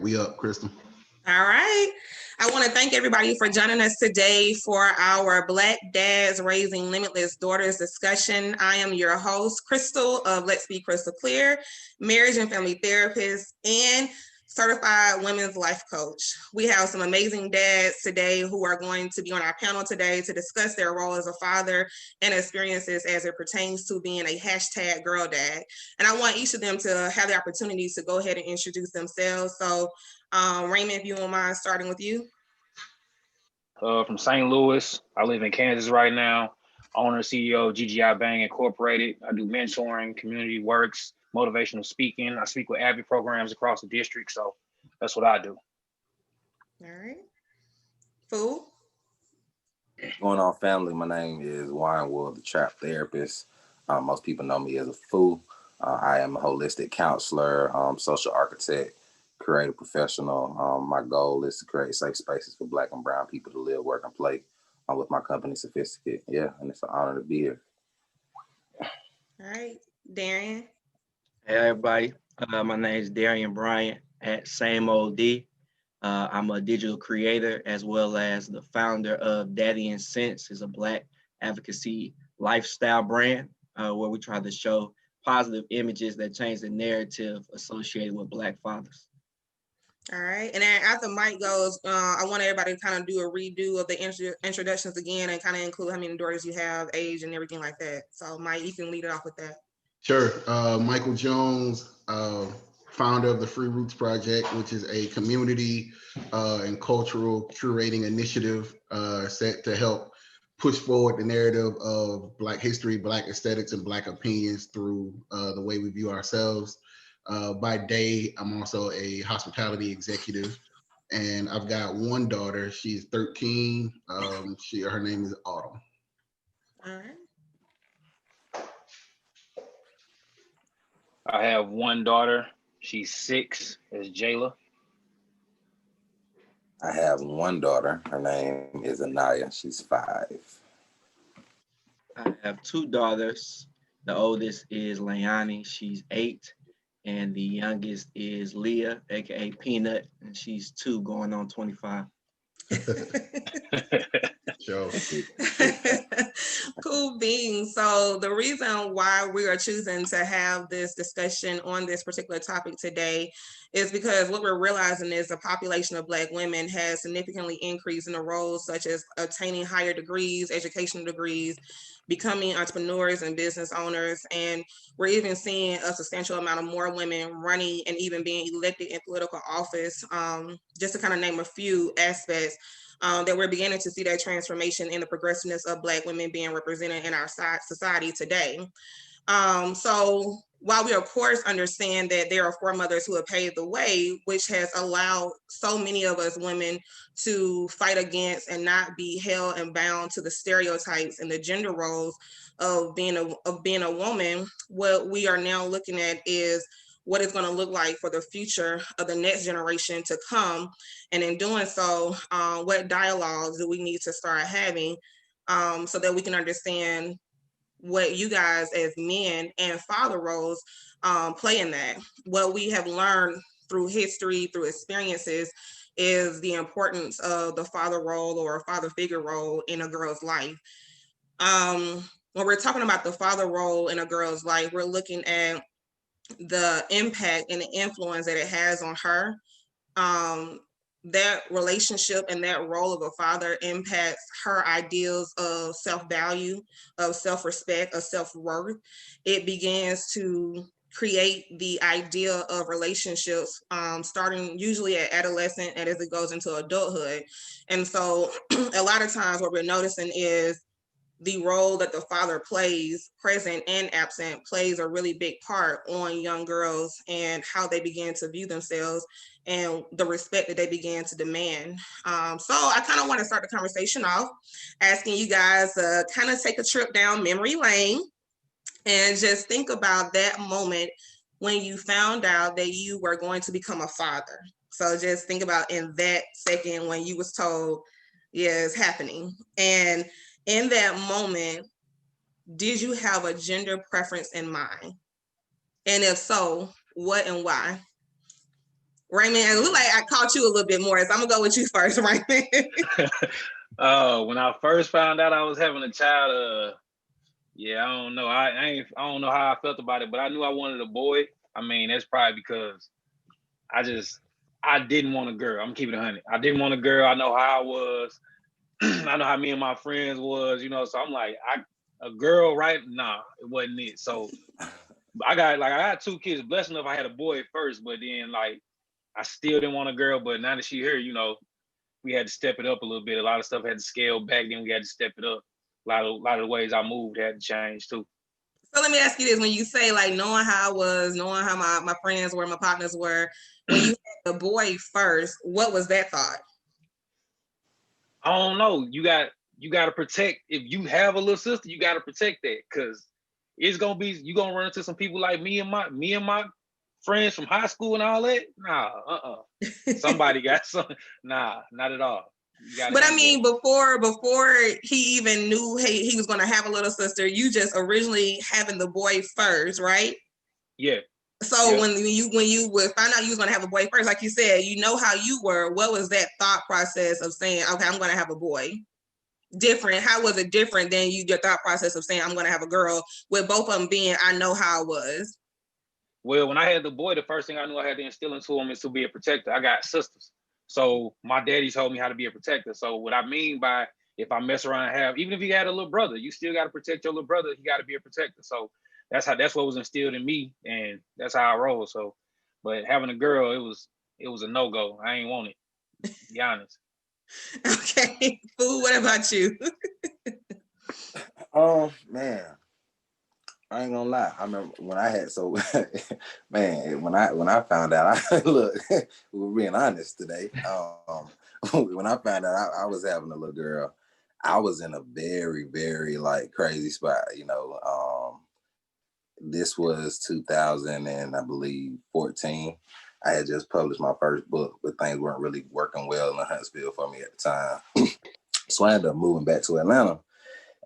we up, Crystal. All right. I want to thank everybody for joining us today for our Black Dads Raising Limitless Daughters discussion. I am your host, Crystal of Let's Be Crystal Clear, marriage and family therapist, and certified women's life coach. We have some amazing dads today who are going to be on our panel today to discuss their role as a father and experiences as it pertains to being a hashtag girl dad. And I want each of them to have the opportunity to go ahead and introduce themselves. So Raymond, if you don't mind starting with you. From St. Louis. I live in Kansas right now. Owner, CEO of GGI Bang Incorporated. I do mentoring, community works, motivational speaking. I speak with AVI programs across the district. So that's what I do. All right. Fool. What's going on, family? My name is Warren Wood, the trap therapist. Most people know me as a Foo. I am a holistic counselor, social architect, creative professional. My goal is to create safe spaces for Black and brown people to live, work, and play with my company, Sophisticate. Yeah, and it's an honor to be here. All right, Darian. Hey, everybody. My name is Darian Bryant at Same Old D. I'm a digital creator as well as the founder of Daddy and Sense, is a Black advocacy lifestyle brand where we try to show positive images that change the narrative associated with Black fathers. All right, and then after Mike goes, I want everybody to kind of do a redo of the introductions again and kind of include how many daughters you have, age, and everything like that. So Mike, you can lead it off with that. Sure. Michael Jones, founder of the Free Roots Project, which is a community and cultural curating initiative set to help push forward the narrative of Black history, Black aesthetics, and Black opinions through the way we view ourselves. By day, I'm also a hospitality executive, and I've got one daughter. She's 13. Her name is Autumn. All right. I have one daughter. She's 6. It's Jayla. I have one daughter. Her name is Anaya. She's 5. I have 2 daughters. The oldest is Leilani. She's 8. And the youngest is Leah, aka Peanut, and she's 2 going on 25. Sure. Cool beans. So the reason why we are choosing to have this discussion on this particular topic today is because what we're realizing is the population of Black women has significantly increased in the roles such as obtaining higher degrees, educational degrees, becoming entrepreneurs and business owners. And we're even seeing a substantial amount of more women running and even being elected in political office, just to kind of name a few aspects. That we're beginning to see that transformation in the progressiveness of Black women being represented in our society today. So while we of course understand that there are foremothers who have paved the way, which has allowed so many of us women to fight against and not be held and bound to the stereotypes and the gender roles of being a woman, what we are now looking at is what it's going to look like for the future of the next generation to come. And in doing so, what dialogues do we need to start having so that we can understand what you guys as men and father roles play in that. What we have learned through history, through experiences, is the importance of the father role or father figure role in a girl's life. When we're talking about the father role in a girl's life, we're looking at the impact and the influence that it has on her. That relationship and that role of a father impacts her ideals of self-value, of self-respect, of self-worth. It begins to create the idea of relationships starting usually at adolescent and as it goes into adulthood. And so a lot of times what we're noticing is the role that the father plays, present and absent, plays a really big part on young girls and how they begin to view themselves and the respect that they began to demand. So I kind of want to start the conversation off asking you guys to kind of take a trip down memory lane and just think about that moment when you found out that you were going to become a father. So just think about in that second when you was told, yeah, it's happening. And in that moment, did you have a gender preference in mind? And if so, what and why? Raymond, it looked like I caught you a little bit more, so I'm gonna go with you first, Raymond. When I first found out I was having a child, yeah, I don't know. I don't know how I felt about it, but I knew I wanted a boy. I mean, that's probably because I didn't want a girl. I'm keeping it 100. I didn't want a girl. I know how I was. I know how me and my friends was, so I'm like, a girl, right? Nah, it wasn't it. So I got 2 kids. Blessed enough I had a boy first, but then like I still didn't want a girl. But now that she here, we had to step it up a little bit. A lot of stuff had to scale back, then we had to step it up. A lot of the ways I moved had to change too. So let me ask you this: when you say like knowing how I was, knowing how my friends were, my partners were, when you had the boy first, what was that thought? I don't know. You got to protect. If you have a little sister, you got to protect that, because it's gonna be, you gonna run into some people like me and my friends from high school and all that. Nah, somebody got some. Nah, not at all. But I mean, before he even knew he was gonna have a little sister, you just originally having the boy first, right? Yeah. So yeah. when you would find out you was gonna have a boy first, like you said, you know how you were. What was that thought process of saying, okay, I'm gonna have a boy? Different. How was it different than your thought process of saying I'm gonna have a girl, with both of them being I know how it was? Well, when I had the boy, the first thing I knew I had to instill into him is to be a protector. I got sisters. So my daddy told me how to be a protector. So what I mean by, if I mess around and have, even if you had a little brother, you still got to protect your little brother. He got to be a protector. So that's what was instilled in me, and that's how I roll. So, but having a girl, it was a no-go. I ain't want it, to be honest. Okay. Fool, what about you? Man, I ain't gonna lie. I remember when I had man, when I found out, look, we're being honest today. When I found out I was having a little girl, I was in a very, very like crazy spot. This was 2000 and I believe 14. I had just published my first book, but things weren't really working well in Huntsville for me at the time. So I ended up moving back to Atlanta,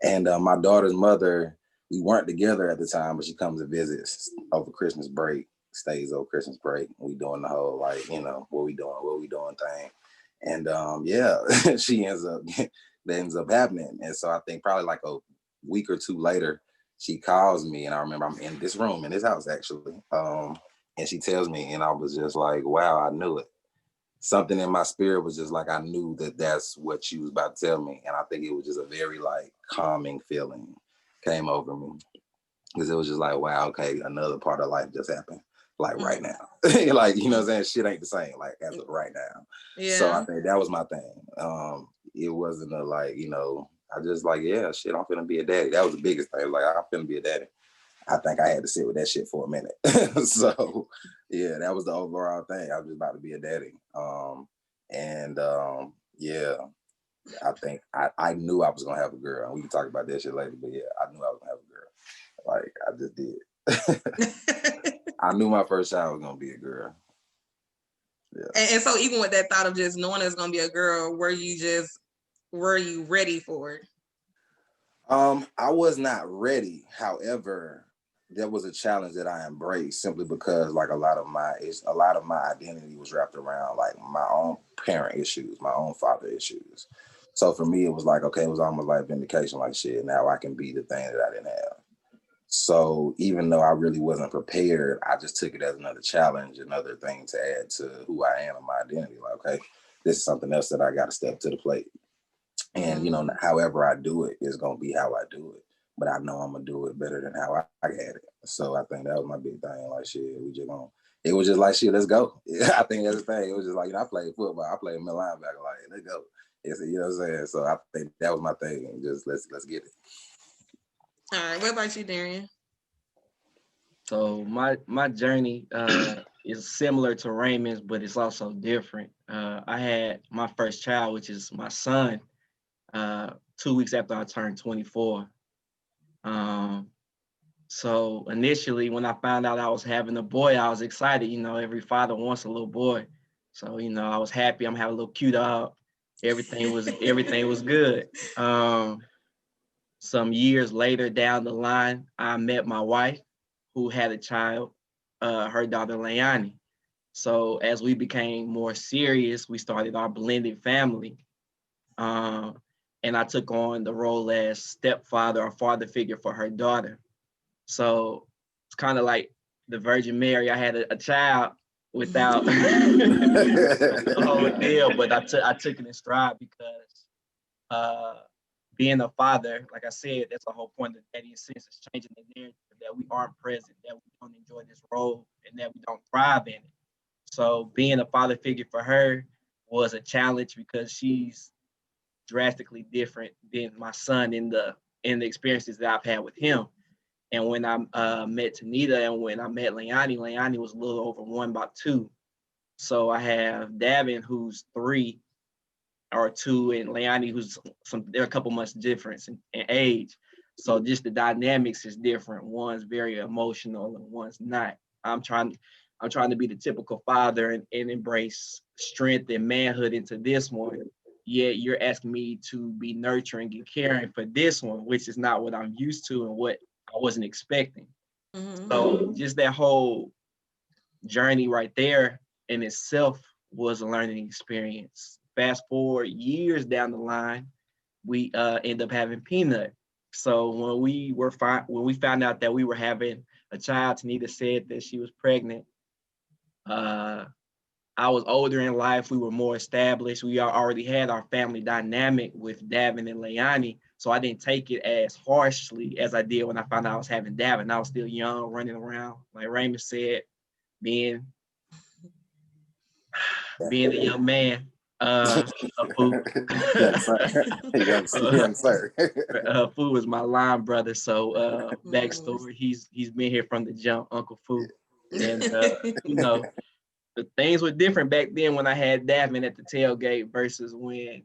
and my daughter's mother, we weren't together at the time, but she comes and visits over Christmas break, stays over Christmas break. We doing the whole like, what we doing thing. And that ends up happening. And so I think probably like a week or two later, she calls me, and I remember I'm in this room, in this house actually. And she tells me, and I was just like, wow, I knew it. Something in my spirit was just like, I knew that that's what she was about to tell me. And I think it was just a very like calming feeling came over me, because it was just like, wow, okay, another part of life just happened, like right now. Like, you know what I'm saying? Shit ain't the same, like as of right now. Yeah. So I think that was my thing. It wasn't a like, I just like, yeah, shit, I'm finna be a daddy. That was the biggest thing. Like, I'm finna be a daddy. I think I had to sit with that shit for a minute. So yeah, that was the overall thing. I was just about to be a daddy. Yeah, I think I knew I was gonna have a girl. We can talk about that shit later, but yeah, I knew I was gonna have a girl. Like, I just did. I knew my first child was gonna be a girl. Yeah. And so even with that thought of just knowing it's gonna be a girl, were you ready for it? I was not ready. However, there was a challenge that I embraced, simply because like a lot of my identity was wrapped around like my own parent issues, my own father issues. So for me, it was like, okay, it was almost like vindication, like shit, now I can be the thing that I didn't have. So even though I really wasn't prepared, I just took it as another challenge, another thing to add to who I am and my identity. Like, okay, this is something else that I got to step to the plate. And, however I do it is going to be how I do it. But I know I'm going to do it better than how I had it. So I think that was my big thing. Like, shit, it was just like, shit, let's go. I think that's the thing. It was just like, I played football. I played middle linebacker. Like, let's go. You know what I'm saying? So I think that was my thing. Just let's get it. All right. What about you, Darian? So my journey is similar to Raymond's, but it's also different. I had my first child, which is my son, 2 weeks after I turned 24. So initially, when I found out I was having a boy, I was excited. Every father wants a little boy. So, I was happy. I'm having a little cute dog. Everything was good. Some years later down the line, I met my wife, who had a child, her daughter, Leilani. So as we became more serious, we started our blended family. And I took on the role as stepfather or father figure for her daughter. So it's kind of like the Virgin Mary. I had a child without the whole deal, but I took it in stride because being a father, like I said, that's the whole point of Daddy and Sense is changing the narrative that we aren't present, that we don't enjoy this role, and that we don't thrive in it. So being a father figure for her was a challenge because she's drastically different than my son in the experiences that I've had with him. And when I met Tanita and when I met Leilani was a little over 1, about 2. So I have Davin, who's 3 or 2, and Leilani, who's they're a couple months difference in age. So just the dynamics is different. One's very emotional and one's not. I'm trying to be the typical father and embrace strength and manhood into this one. Yet you're asking me to be nurturing and caring for this one, which is not what I'm used to and what I wasn't expecting. Mm-hmm. So just that whole journey right there in itself was a learning experience. Fast forward years down the line, we end up having Peanut. So when we found out that we were having a child, Tanita said that she was pregnant. I was older in life. We were more established. We already had our family dynamic with Davin and Leilani. So I didn't take it as harshly as I did when I found out I was having Davin. I was still young, running around. Like Raymond said, being the young man, a fool. Young sir. Fu was my line brother. So backstory, he's been here from the jump, Uncle Fu. And the things were different back then when I had Davin at the tailgate versus when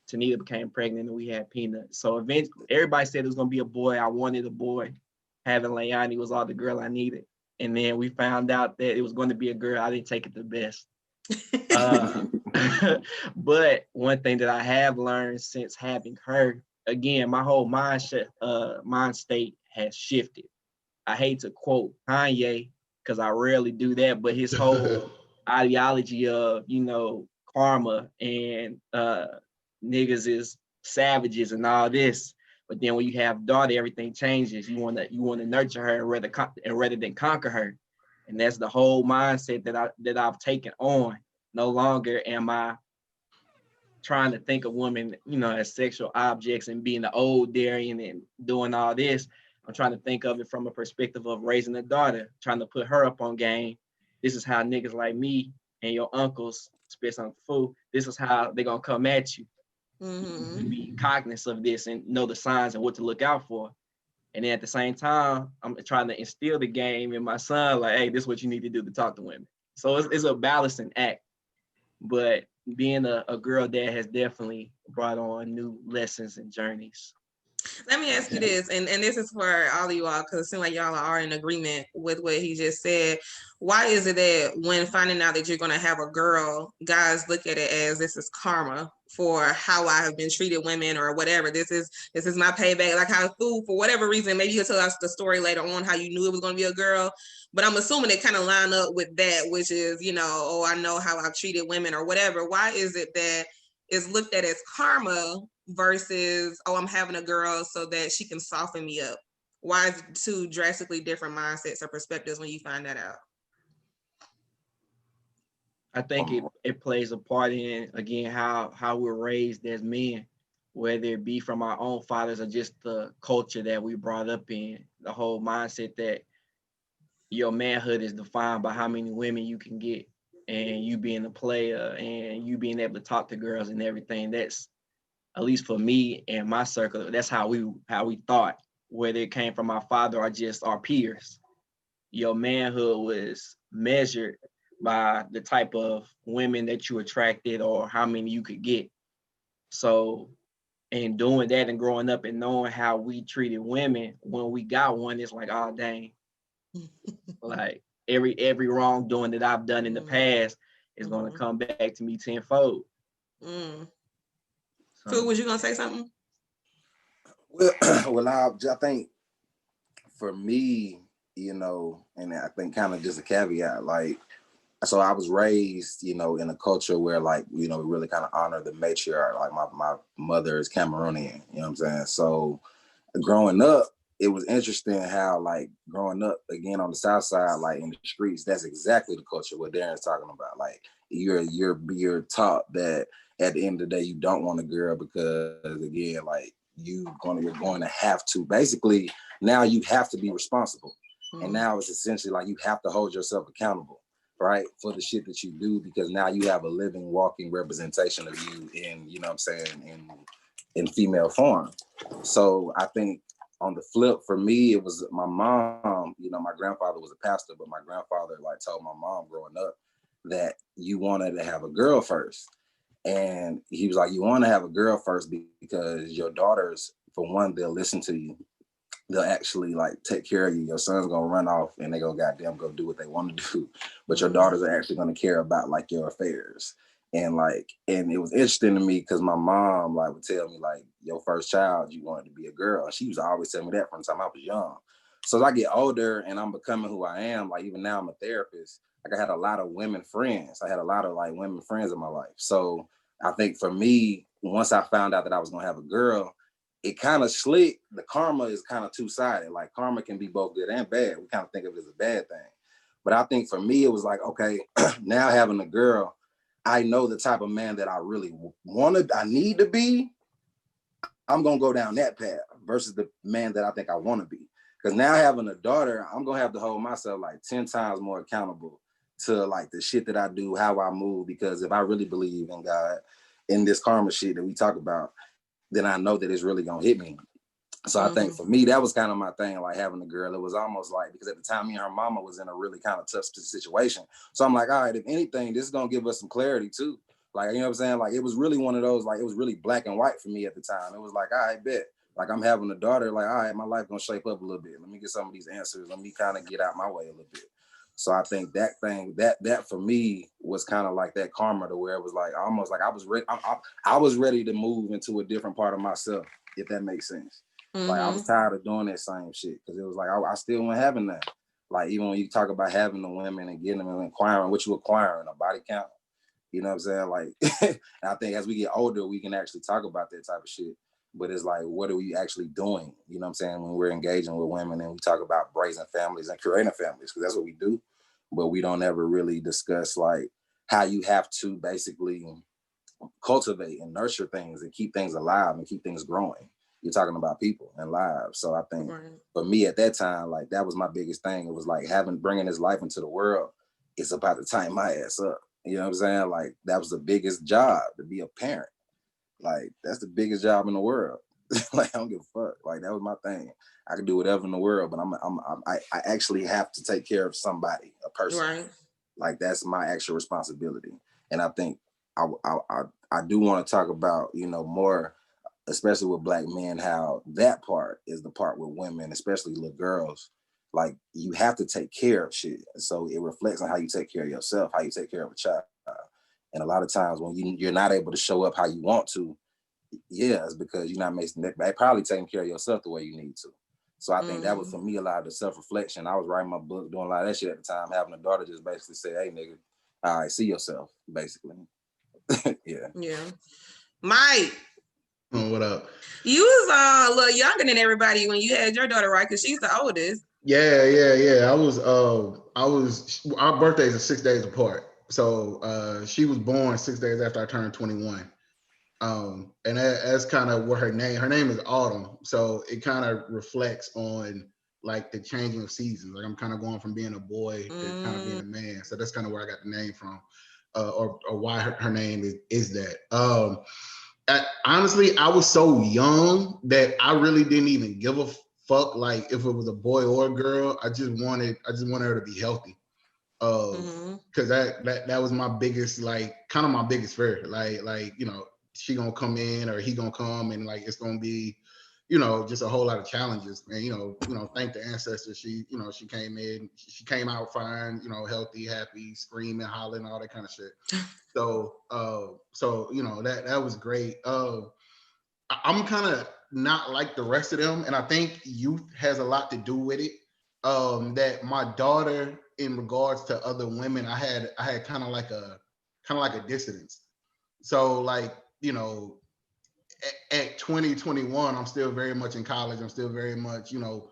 Tanita became pregnant and we had Peanut. So eventually, everybody said it was gonna be a boy. I wanted a boy. Having Leilani was all the girl I needed. And then we found out that it was going to be a girl. I didn't take it the best. But one thing that I have learned since having her, again, my whole mind state has shifted. I hate to quote Kanye because I rarely do that, but his whole ideology of, karma and niggas is savages and all this. But then when you have daughter, everything changes. You want to nurture her rather than conquer her, and that's the whole mindset that I've taken on. No longer am I trying to think of women, as sexual objects and being the old Darian and doing all this. I'm trying to think of it from a perspective of raising a daughter, trying to put her up on game. This is how niggas like me and your uncles, especially on food, this is how they're gonna come at you. Mm-hmm. To be cognizant of this and know the signs and what to look out for. And then at the same time, I'm trying to instill the game in my son, like, hey, this is what you need to do to talk to women. So it's a balancing act. But being a girl dad has definitely brought on new lessons and journeys. Let me ask you this, and this is for all of you all, because it seems like y'all are in agreement with what he just said. Why is it that when finding out that you're going to have a girl, guys look at it as this is karma for how I have been treated women or whatever? This is my payback. Like how food, for whatever reason, maybe you'll tell us the story later on how you knew it was going to be a girl. But I'm assuming it kind of line up with that, which is, oh, I know how I've treated women or whatever. Why is it that it's looked at as karma versus, oh, I'm having a girl so that she can soften me up? Why is it two drastically different mindsets or perspectives when you find that out? I think it plays a part in, again, how we're raised as men, whether it be from our own fathers or just the culture that we brought up in, the whole mindset that your manhood is defined by how many women you can get, and you being a player and you being able to talk to girls and everything. That's, at least for me and my circle, that's how we thought, whether it came from our father or just our peers. Your manhood was measured by the type of women that you attracted or how many you could get. So in doing that and growing up and knowing how we treated women, when we got one, it's like, oh dang, like every wrongdoing that I've done in the past is going to come back to me tenfold. So was you gonna say something? Well, I think for me, and I think kind of just a caveat, like so I was raised, in a culture where like, we really kind of honor the matriarch. Like my mother is Cameroonian, you know what I'm saying? So growing up, it was interesting how like growing up again on the South Side, like in the streets, that's exactly the culture what Darren's talking about. Like you're taught that at the end of the day, you don't want a girl because again, like you're going to have to basically now you have to be responsible. And now it's essentially like you have to hold yourself accountable, right, for the shit that you do, because now you have a living, walking representation of you in, you know what I'm saying, in female form. So I think on the flip for me, it was my mom, my grandfather was a pastor, but my grandfather like told my mom growing up that you wanted to have a girl first. And he was like, you want to have a girl first because your daughters, for one, they'll listen to you. They'll actually like take care of you. Your son's gonna run off and they go goddamn go do what they want to do. But your daughters are actually gonna care about like your affairs. And it was interesting to me because my mom like would tell me like your first child, you wanted to be a girl. And she was always telling me that from the time I was young. So as I get older and I'm becoming who I am, like even now I'm a therapist, like I had a lot of women friends. I had a lot of like women friends in my life. So I think for me, once I found out that I was gonna have a girl, it kind of slick. The karma is kind of two-sided. Like karma can be both good and bad. We kind of think of it as a bad thing. But I think for me, it was like, okay, now having a girl, I know the type of man that I really I need to be. I'm going to go down that path versus the man that I think I want to be. Because now having a daughter, I'm going to have to hold myself like 10 times more accountable to like the shit that I do, how I move. Because if I really believe in God, in this karma shit that we talk about, then I know that it's really gonna hit me. So I think for me, that was kind of my thing, like having a girl. It was almost like, because at the time, me and her mama was in a really kind of tough situation. So I'm like, all right, if anything, this is gonna give us some clarity too. Like, you know what I'm saying? Like, it was really one of those, like, it was really black and white for me at the time. It was like, all right, bet. Like, I'm having a daughter, like, all right, my life gonna shape up a little bit. Let me get some of these answers. Let me kind of get out my way a little bit. So I think that thing, that for me was kind of like that karma to where it was like, almost like I was ready. I was ready to move into a different part of myself, if that makes sense. Like I was tired of doing that same shit because it was like I still wasn't having that. Like even when you talk about having the women and getting them and acquiring, what you acquiring, a body count. You know what I'm saying? Like, and I think as we get older, we can actually talk about that type of shit. But it's like, what are we actually doing? You know what I'm saying? When we're engaging with women and we talk about raising families and creating families, because that's what we do. But we don't ever really discuss like how you have to basically cultivate and nurture things and keep things alive and keep things growing. You're talking about people and lives. So I think for me at that time, like that was my biggest thing. It was like bringing his life into the world. It's about to tie my ass up. You know what I'm saying? Like that was the biggest job, to be a parent. Like that's the biggest job in the world. Like I don't give a fuck. Like that was my thing. I could do whatever in the world, but I actually have to take care of somebody, a person. Right. Like that's my actual responsibility. And I think I do want to talk about, more, especially with Black men, how that part is the part with women, especially little girls. Like you have to take care of shit. So it reflects on how you take care of yourself, how you take care of a child. And a lot of times when you're not able to show up how you want to, yeah, it's because you're not probably taking care of yourself the way you need to. So I think that was for me a lot of the self-reflection. I was writing my book, doing a lot of that shit at the time, having a daughter just basically say, hey nigga, all right, see yourself, basically. Yeah. Yeah. Mike. Oh, what up? You was a little younger than everybody when you had your daughter, right? Because she's the oldest. Yeah. Our birthdays are 6 days apart. So she was born 6 days after I turned 21. And that's kind of what her name is Autumn. So it kind of reflects on like the changing of seasons. Like I'm kind of going from being a boy to kind of being a man. So that's kind of where I got the name from, or why her name is that. Honestly, I was so young that I really didn't even give a fuck like if it was a boy or a girl. I just wanted her to be healthy. Because that was my biggest, like kind of my biggest fear. Like she gonna come in or he gonna come and like it's gonna be, just a whole lot of challenges. And thank the ancestors. She came in, she came out fine, healthy, happy, screaming, hollering, all that kind of shit. So that was great. I'm kind of not like the rest of them, and I think youth has a lot to do with it. That my daughter in regards to other women, I had kind of like a dissonance. So like, you know, at 2021, I'm still very much in college. I'm still very much, you know,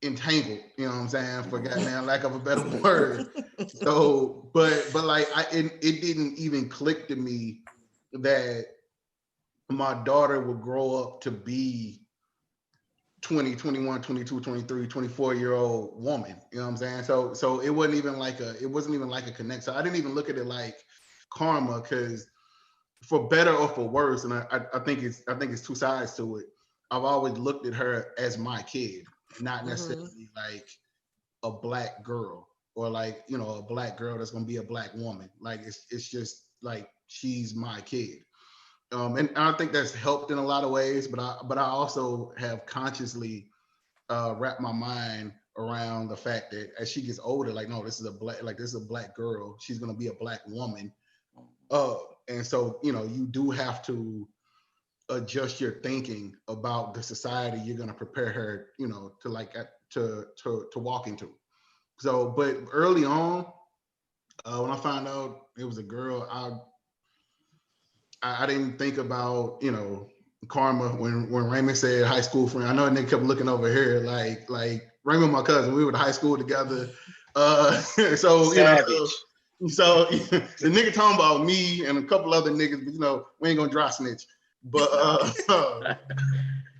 entangled, you know what I'm saying, for goddamn lack of a better word. So, but like it didn't even click to me that my daughter would grow up to be 20, 21, 22, 23, 24-year-old woman. You know what I'm saying? So it wasn't even like a connect. So I didn't even look at it like karma, because for better or for worse, and I think it's two sides to it. I've always looked at her as my kid, not necessarily like a black girl, or like, you know, a black girl that's gonna be a black woman. Like it's just like she's my kid. And I think that's helped in a lot of ways, but I also have consciously wrapped my mind around the fact that as she gets older, like, no, this is a black girl. She's gonna be a black woman. And so, you know, you do have to adjust your thinking about the society you're gonna prepare her, you know, to like to walk into. So, but early on, when I found out it was a girl, I didn't think about, you know, karma. When Raymond said high school friend, I know a nigga kept looking over here like Raymond, my cousin, we were to high school together. So Savage. you know, so the nigga talking about me and a couple other niggas, but you know, we ain't gonna dry snitch. But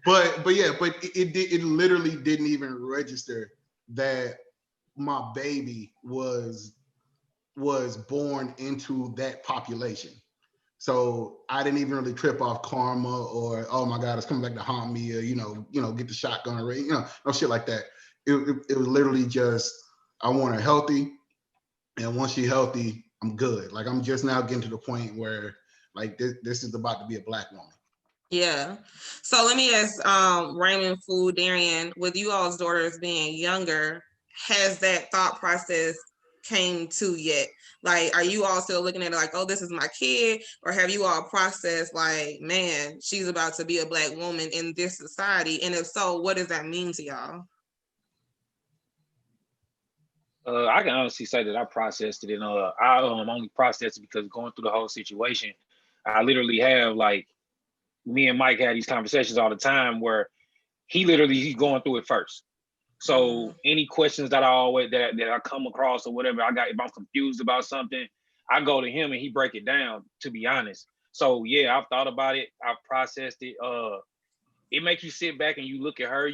but yeah, but it literally didn't even register that my baby was born into that population. So I didn't even really trip off karma or, oh my God, it's coming back to haunt me, or you know, get the shotgun or, you know, no shit like that. It was literally just, I want her healthy, and once she's healthy, I'm good. Like I'm just now getting to the point where like this is about to be a black woman. Yeah. So let me ask Raymond, Food, Darian, with you all's daughters being younger, has that thought process came to yet? Like, are you all still looking at it like, oh, this is my kid? Or have you all processed like, man, she's about to be a black woman in this society? And if so, what does that mean to y'all? I can honestly say that I processed it, and I only processed it because going through the whole situation, I literally have like, me and Mike had these conversations all the time where he's going through it first. So any questions that I come across or whatever, if I'm confused about something, I go to him and he break it down, to be honest. So yeah, I've thought about it, I've processed it. It makes you sit back and you look at her.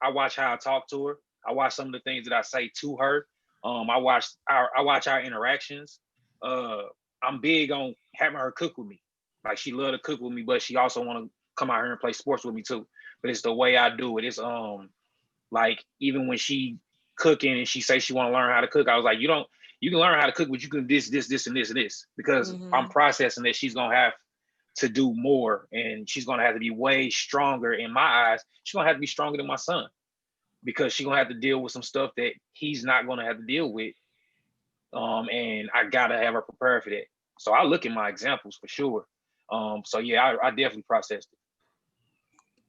I watch how I talk to her. I watch some of the things that I say to her. I watch our interactions. I'm big on having her cook with me. Like she love to cook with me, but she also want to come out here and play sports with me too. But it's the way I do it. It's like even when she cooking and she says she want to learn how to cook, I was like, you can learn how to cook, but you can this, and this, because I'm processing that she's gonna have to do more, and she's gonna have to be way stronger in my eyes. She's gonna have to be stronger than my son, because she's gonna have to deal with some stuff that he's not gonna have to deal with. And I gotta have her prepared for that. So I look at my examples for sure. So yeah, I definitely processed it.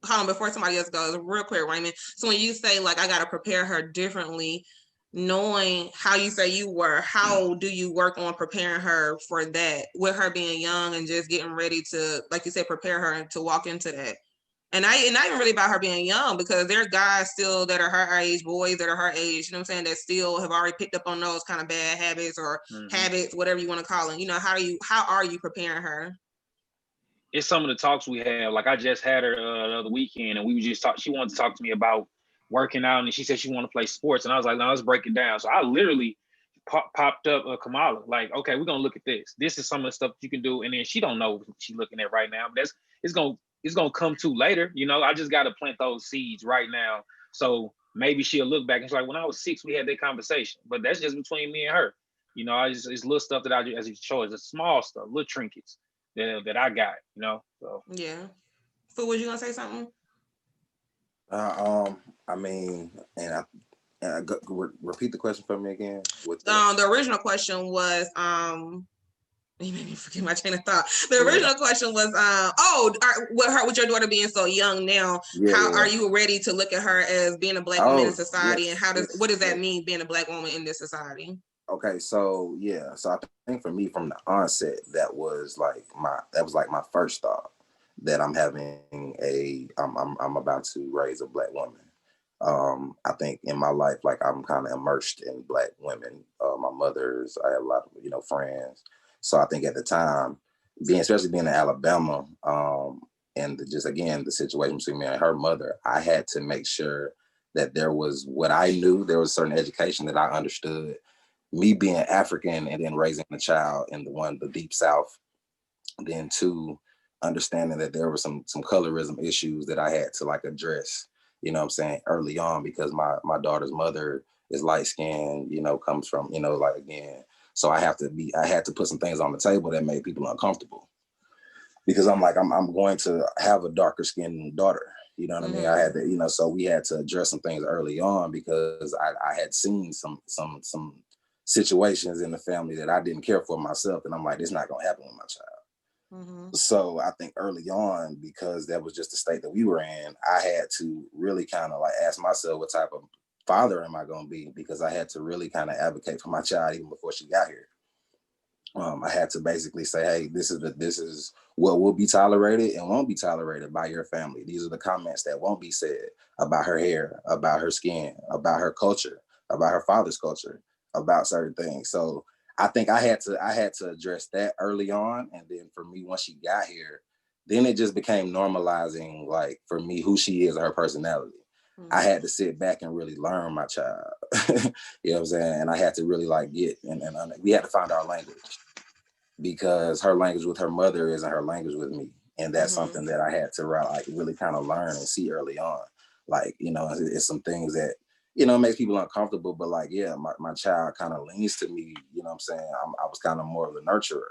Hold on, before somebody else goes, real quick, Raymond. So when you say like I gotta prepare her differently, knowing how you say you were, how do you work on preparing her for that, with her being young and just getting ready to, like you said, prepare her to walk into that? And not even really about her being young, because there are guys still that are her age, boys that are her age, you know what I'm saying, that still have already picked up on those kind of bad habits or habits, whatever you want to call them. You know, how are you preparing her? It's some of the talks we have. Like I just had her the other weekend, and we were just talk. She wanted to talk to me about working out, and she said she wanted to play sports, and I was like, no, let's break it down. So I literally popped up Kamala, like, okay, we're gonna look at this. This is some of the stuff you can do, and then she don't know what she's looking at right now. But it's gonna come to later. You know, I just got to plant those seeds right now. So maybe she'll look back and she's like, when I was 6, we had that conversation. But that's just between me and her. You know, it's little stuff that I do as a choice. It's small stuff, little trinkets that I got, you know. So yeah. So was you gonna say something? I mean, repeat the question for me again. The original question was You made me forget my train of thought. The original question was, with your daughter being so young now, how are you ready to look at her as being a Black woman in society, and what does that mean, being a Black woman in this society? Okay, so I think for me from the onset, that was like my first thought, that I'm about to raise a Black woman. I think in my life, like I'm kind of immersed in Black women. My mother's, I have a lot of friends. So I think at the time, especially being in Alabama, and just again the situation between me and her mother, I had to make sure that there was what I knew. There was a certain education that I understood. Me being African and then raising a child in the deep South, then two, understanding that there were some colorism issues that I had to like address, you know what I'm saying, early on, because my daughter's mother is light skinned, comes from, like again. So I had to put some things on the table that made people uncomfortable, because I'm going to have a darker skinned daughter. You know what I mean? I had to, so we had to address some things early on, because I had seen some situations in the family that I didn't care for myself. And I'm like, this is not going to happen with my child. So I think early on, because that was just the state that we were in, I had to really kind of like ask myself, what type of father am I going to be? Because I had to really kind of advocate for my child even before she got here. I had to basically say, hey, this is what will be tolerated and won't be tolerated by your family. These are the comments that won't be said about her hair, about her skin, about her culture, about her father's culture, about certain things. So I think I had to address that early on. And then for me, once she got here, then it just became normalizing, like for me, who she is, her personality. I had to sit back and really learn my child. You know what I'm saying? And I had to really like get, and we had to find our language, because her language with her mother isn't her language with me. And that's something that I had to like really kind of learn and see early on. Like, it's some things that, makes people uncomfortable, but like, yeah, my child kind of leans to me, you know what I'm saying? I was kind of more of a nurturer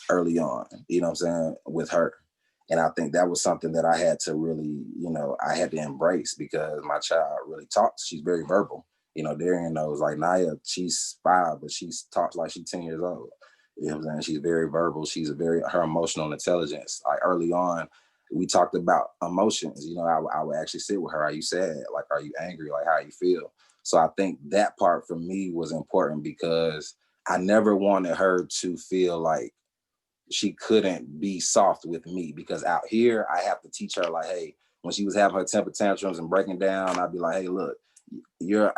early on, you know what I'm saying, with her. And I think that was something that I had to really, I had to embrace, because my child really talks. She's very verbal. Darian knows, like Naya, she's 5, but she talks like she's 10 years old. You know what I'm saying? She's very verbal. Her emotional intelligence. Like early on, we talked about emotions. I would actually sit with her. Are you sad? Like, are you angry? Like, how you feel? So I think that part for me was important, because I never wanted her to feel like she couldn't be soft with me, because out here I have to teach her, like, hey, when she was having her temper tantrums and breaking down, I'd be like, hey, look, your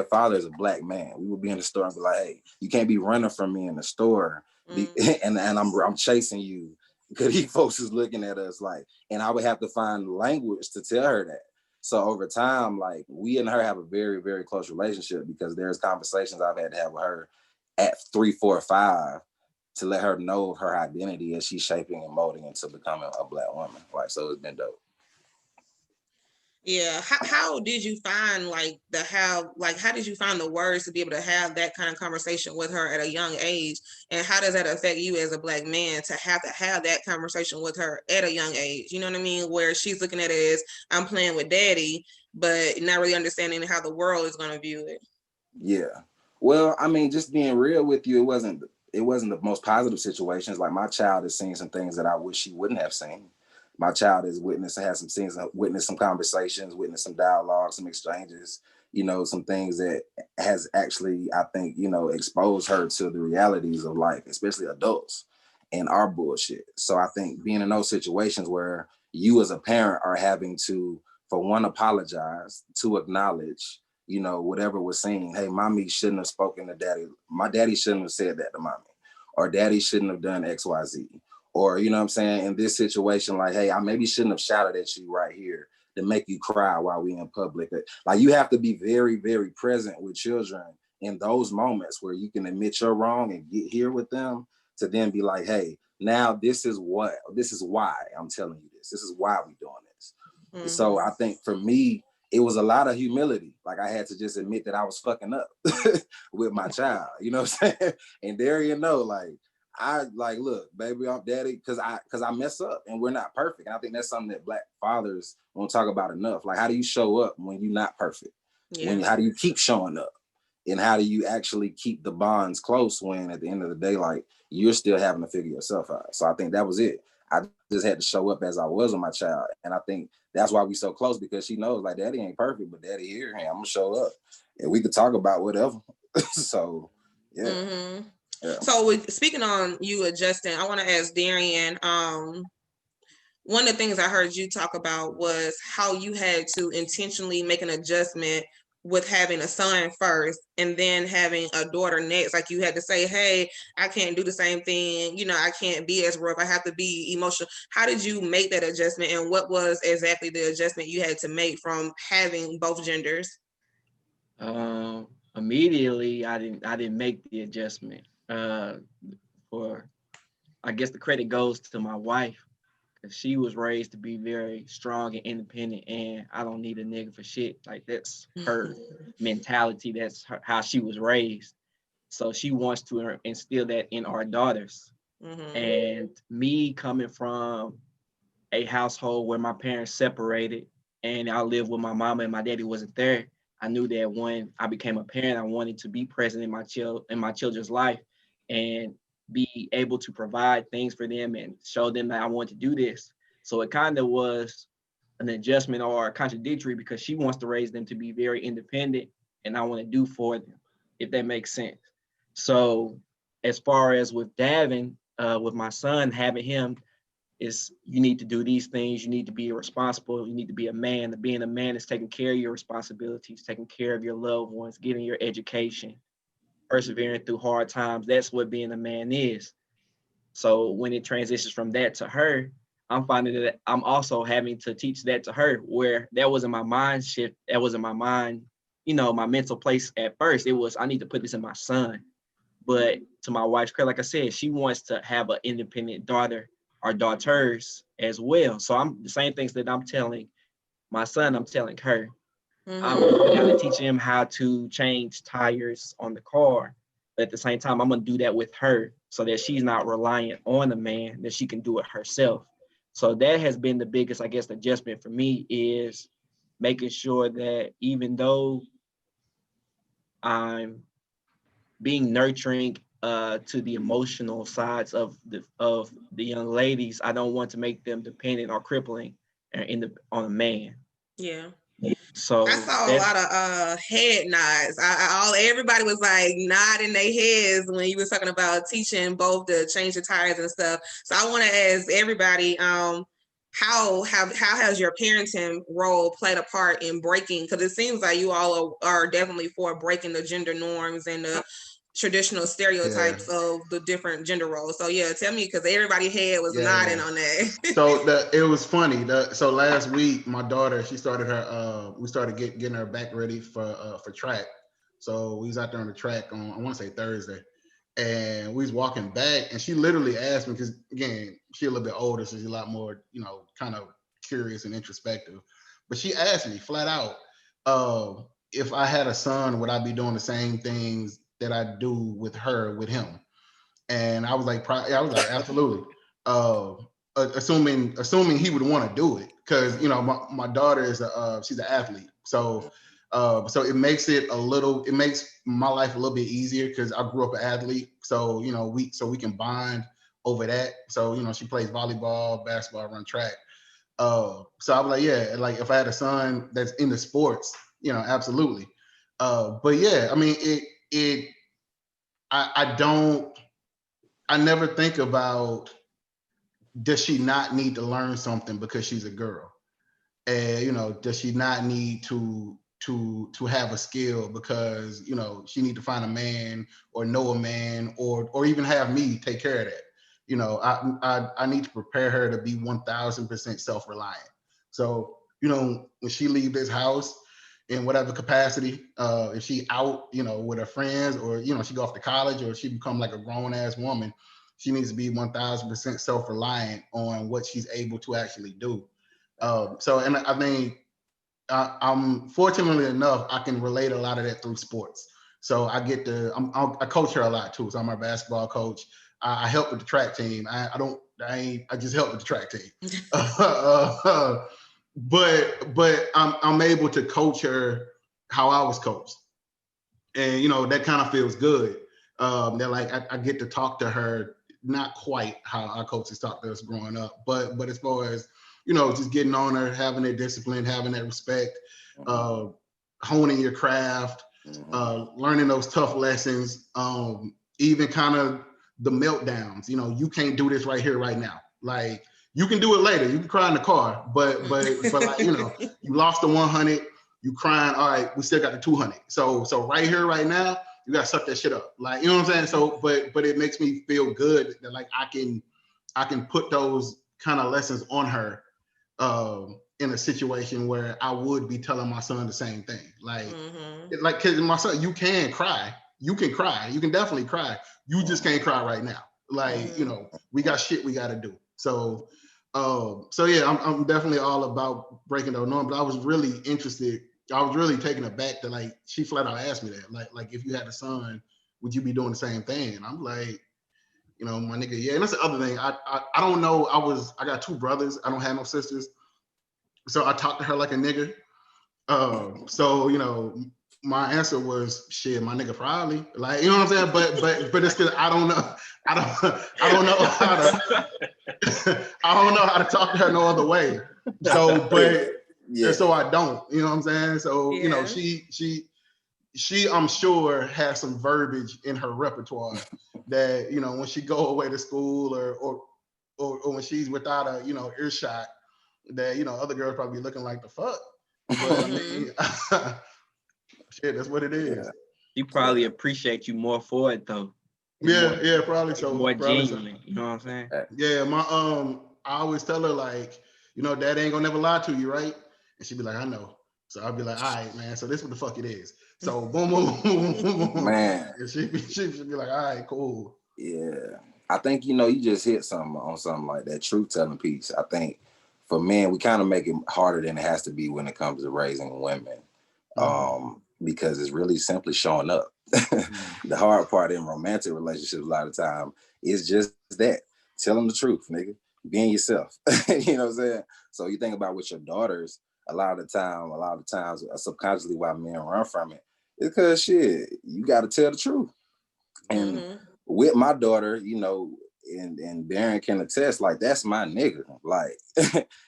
father is a Black man. We would be in the store and be like, hey, you can't be running from me in the store, and I'm chasing you, because these folks is looking at us like, and I would have to find language to tell her that. So over time, like, we and her have a very, very close relationship, because there's conversations I've had to have with her at 3, 4, 5 to let her know her identity as she's shaping and molding into becoming a Black woman. Like, so it's been dope. Yeah. How did you find how did you find the words to be able to have that kind of conversation with her at a young age? And how does that affect you as a Black man to have that conversation with her at a young age? You know what I mean? Where she's looking at it as, I'm playing with daddy, but not really understanding how the world is going to view it. Yeah. Well, I mean, just being real with you, it wasn't the most positive situations. Like, my child has seen some things that I wish she wouldn't have seen. My child has witnessed some conversations, witnessed some dialogue, some exchanges, some things that has actually, I think, exposed her to the realities of life, especially adults and our bullshit. So I think being in those situations where you as a parent are having to, for one, apologize, to acknowledge, whatever was saying, hey, mommy shouldn't have spoken to daddy. My daddy shouldn't have said that to mommy, or daddy shouldn't have done X, Y, Z. Or, you know what I'm saying, in this situation, like, hey, I maybe shouldn't have shouted at you right here to make you cry while we in public. Like, you have to be very, very present with children in those moments where you can admit you're wrong and get here with them, to then be like, hey, now this is why I'm telling you this. This is why we're doing this. So I think for me, it was a lot of humility. Like, I had to just admit that I was fucking up with my child, you know what I'm saying? And there you know, like, I like, look, baby, I'm daddy, because I mess up and we're not perfect. And I think that's something that Black fathers won't talk about enough. Like, how do you show up when you're not perfect? Yeah. How do you keep showing up? And how do you actually keep the bonds close when at the end of the day, like, you're still having to figure yourself out? So I think that was it. I just had to show up as I was with my child. And I think that's why we so close, because she knows, like, daddy ain't perfect, but daddy here, hey, I'm gonna show up and we could talk about whatever. So yeah. Mm-hmm. Yeah. So speaking on you adjusting, I want to ask Darian, one of the things I heard you talk about was how you had to intentionally make an adjustment with having a son first and then having a daughter next. Like, you had to say, hey, I can't do the same thing. You know, I can't be as rough. I have to be emotional. How did you make that adjustment? And what was exactly the adjustment you had to make from having both genders? Immediately, I didn't make the adjustment. For I guess the credit goes to my wife, because she was raised to be very strong and independent, and I don't need a nigga for shit. Like, that's her mentality. That's how she was raised. So she wants to instill that in our daughters. Mm-hmm. And me coming from a household where my parents separated and I lived with my mama and my daddy wasn't there, I knew that when I became a parent, I wanted to be present in my children's life and be able to provide things for them and show them that I want to do this. So it kind of was an adjustment or contradictory, because she wants to raise them to be very independent and I want to do for them, if that makes sense. So as far as with Davin, with my son, having him, is you need to do these things. You need to be responsible. You need to be a man. Being a man is taking care of your responsibilities, taking care of your loved ones, getting your education, persevering through hard times. That's what being a man is. So when it transitions from that to her, I'm finding that I'm also having to teach that to her, where that wasn't my mind shift. That wasn't my mind, my mental place at first. It was, I need to put this in my son. But to my wife's credit, like I said, she wants to have an independent daughter or daughters as well. So I'm the same things that I'm telling my son, I'm telling her. Mm-hmm. I'm kind of teaching him how to change tires on the car. But at the same time, I'm going to do that with her so that she's not reliant on a man, that she can do it herself. So that has been the biggest, I guess, adjustment for me, is making sure that even though I'm being nurturing to the emotional sides of the young ladies, I don't want to make them dependent or crippling on a man. Yeah. So I saw a lot of head nods. Everybody was like nodding their heads when you was talking about teaching both to change the tires and stuff. So I want to ask everybody, how has your parenting role played a part in breaking? Because it seems like you all are definitely for breaking the gender norms and the traditional stereotypes of the different gender roles. So yeah, tell me, because everybody's head was nodding on that. So it was funny. So last week, my daughter, she started her. We started getting her back ready for track. So we was out there on the track on, I want to say Thursday, and we was walking back, and she literally asked me, because again, she's a little bit older, so she's a lot more, kind of curious and introspective. But she asked me flat out, if I had a son, would I be doing the same things that I do with him? And I was like, absolutely. Assuming he would want to do it, because my daughter is she's an athlete, so it makes my life a little bit easier, because I grew up an athlete, so we can bond over that. So she plays volleyball, basketball, run track. So I was like, yeah, like if I had a son that's into sports, absolutely. But yeah, I mean, I never think about, does she not need to learn something because she's a girl? And does she not need to have a skill because she need to find a man or know a man, or even have me take care of that? I need to prepare her to be 1000% self-reliant. So when she leave this house in whatever capacity, if she out with her friends, or she go off to college, or she become like a grown-ass woman, she needs to be 1000% self-reliant on what she's able to actually do. And I think I'm fortunately enough, I can relate a lot of that through sports. So I I coach her a lot too. So I'm her basketball coach. I help with the track team. I just help with the track team. But I'm able to coach her how I was coached. And, you know, that kind of feels good. That like, I get to talk to her, not quite how our coaches talked to us growing up, but as far as, you know, just getting on her, having that discipline, having that respect, honing your craft, learning those tough lessons, even kind of the meltdowns. You know, you can't do this right here, right now. Like, you can do it later. You can cry in the car, but like, you know, you lost the 100, you crying. All right, we still got the 200. So right here, right now, you gotta suck that shit up. Like, you know what I'm saying? So, but it makes me feel good that like I can put those kind of lessons on her in a situation where I would be telling my son the same thing. Like, like, cause my son, you can cry. You can cry. You can definitely cry. You just can't cry right now. Like, you know, we got shit we gotta do. So yeah, I'm definitely all about breaking those norms. But I was really interested. I was really taken aback that like she flat out asked me that. Like if you had a son, would you be doing the same thing? And I'm like, you know, my nigga, yeah. And that's the other thing. I don't know. I got 2 brothers. I don't have no sisters. So I talked to her like a nigga. So, you know, my answer was shit, my nigga probably. Like, you know what I'm saying? But it's because I don't know. I don't know how to I don't know how to talk to her no other way. So, but so I don't, you know what I'm saying? So, you know, she I'm sure has some verbiage in her repertoire that, you know, when she go away to school or when she's without a, you know, earshot, that, you know, other girls probably looking like the fuck. But I mean, shit, that's what it is. You probably appreciate you more for it though. Yeah, probably so. More probably genuine, so. you know what I'm saying? Yeah, I always tell her like, you know, dad ain't gonna never lie to you, right? And she'd be like, I know. So I'd be like, all right, man. So this what the fuck it is. So boom, boom, boom, boom, boom. Man. And she'd be like, all right, cool. Yeah. I think, you know, you just hit something on something like that truth telling piece. I think for men, we kind of make it harder than it has to be when it comes to raising women. Because it's really simply showing up. The hard part in romantic relationships a lot of time is just that. Tell them the truth, nigga. Being yourself. You know what I'm saying? So you think about with your daughters, a lot of times subconsciously why men run from it. It's because shit, you gotta tell the truth. And with my daughter, you know, and Darren can attest, like that's my nigga. Like,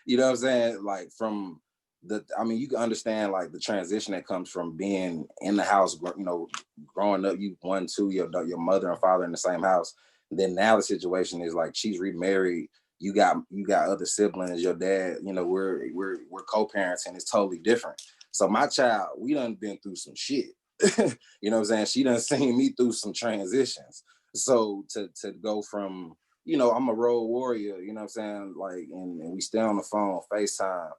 you know what I'm saying? Like you can understand like the transition that comes from being in the house, you know, growing up, you 1, 2, your mother and father in the same house. And then now the situation is like she's remarried. You got other siblings. Your dad, you know, we're co-parents, and it's totally different. So my child, we done been through some shit. You know what I'm saying? She done seen me through some transitions. So to go from, you know, I'm a road warrior, you know what I'm saying? Like, and we stay on the phone, FaceTime.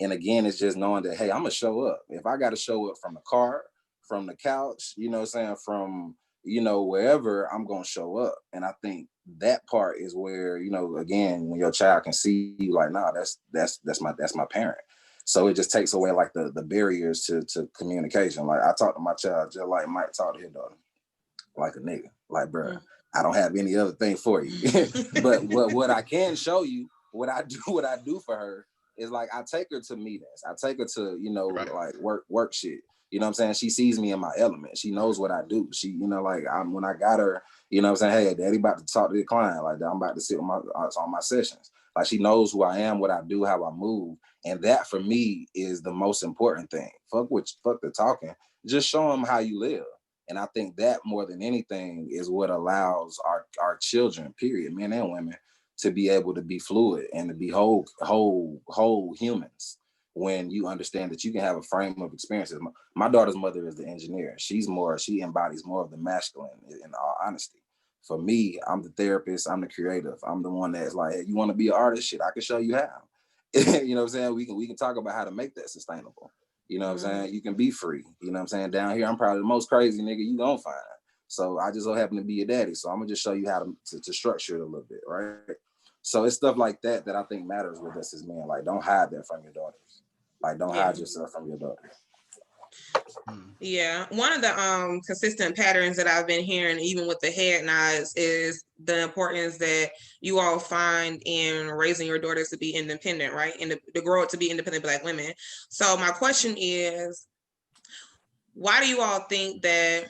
And again, it's just knowing that, hey, I'm gonna show up. If I gotta show up from the car, from the couch, you know what I'm saying, from, you know, wherever, I'm gonna show up. And I think that part is where, you know, again, when your child can see you like, nah, that's my parent. So it just takes away like the barriers to communication. Like I talk to my child just like Mike talked to his daughter, like a nigga. Like, bro, I don't have any other thing for you. But what I can show you, what I do for her is like I take her to meetings. I take her to, you know, like work shit. You know what I'm saying? She sees me in my element. She knows what I do. She, you know, like when I got her, you know what I'm saying? Hey, daddy about to talk to the client. Like I'm about to sit on my sessions. Like she knows who I am, what I do, how I move. And that for me is the most important thing. Fuck the talking. Just show them how you live. And I think that more than anything is what allows our children, period, men and women, to be able to be fluid and to be whole humans. When you understand that you can have a frame of experiences. My daughter's mother is the engineer. She embodies more of the masculine, in all honesty. For me, I'm the therapist, I'm the creative. I'm the one that's like, hey, you want to be an artist? Shit, I can show you how. You know what I'm saying? We can talk about how to make that sustainable. You know what I'm saying? You can be free. You know what I'm saying? Down here, I'm probably the most crazy nigga you gonna find. So I just so happen to be your daddy. So I'm gonna just show you how to structure it a little bit, right? So it's stuff like that I think matters with us as men. Like, don't hide that from your daughters. Like, don't hide yourself from your daughters. Yeah, one of the consistent patterns that I've been hearing, even with the head nods, is the importance that you all find in raising your daughters to be independent, right? And to grow up to be independent Black women. So my question is, why do you all think that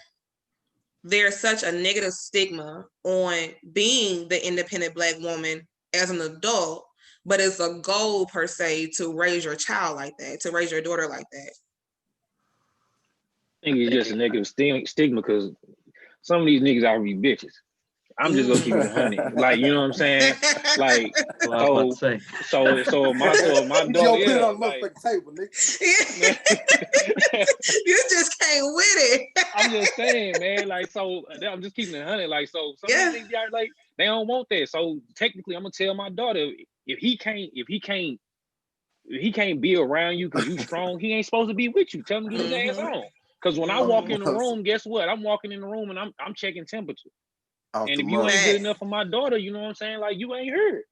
there's such a negative stigma on being the independent Black woman as an adult, but it's a goal per se to raise your child like that, to raise your daughter like that? I think it's just a negative stigma because some of these niggas out here be bitches. I'm just gonna keep it 100. Like, you know what I'm saying? Like, Well, I was about to say. so my Yo, daughter, put it yeah, on the like, motherfucking table, nigga. You just came with it. I'm just saying, man. Like, so I'm just keeping it 100. Like, so some of these niggas, like, they don't want that. So technically, I'm gonna tell my daughter if he can't be around you because you strong, he ain't supposed to be with you. Tell him to get his ass on. Because when I walk in the room, guess what? I'm walking in the room and I'm checking temperature. And if you ain't good enough for my daughter, you know what I'm saying? Like, you ain't her.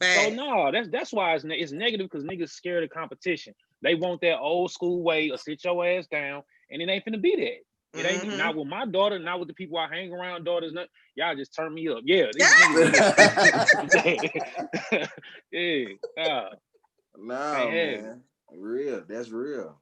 So no, that's why it's negative, because niggas scared of competition. They want that old school way of sit your ass down, and it ain't finna be that. It ain't not with my daughter, not with the people I hang around. Daughters, not, y'all just turn me up. Yeah, these niggas. Yeah. No, man, real. That's real.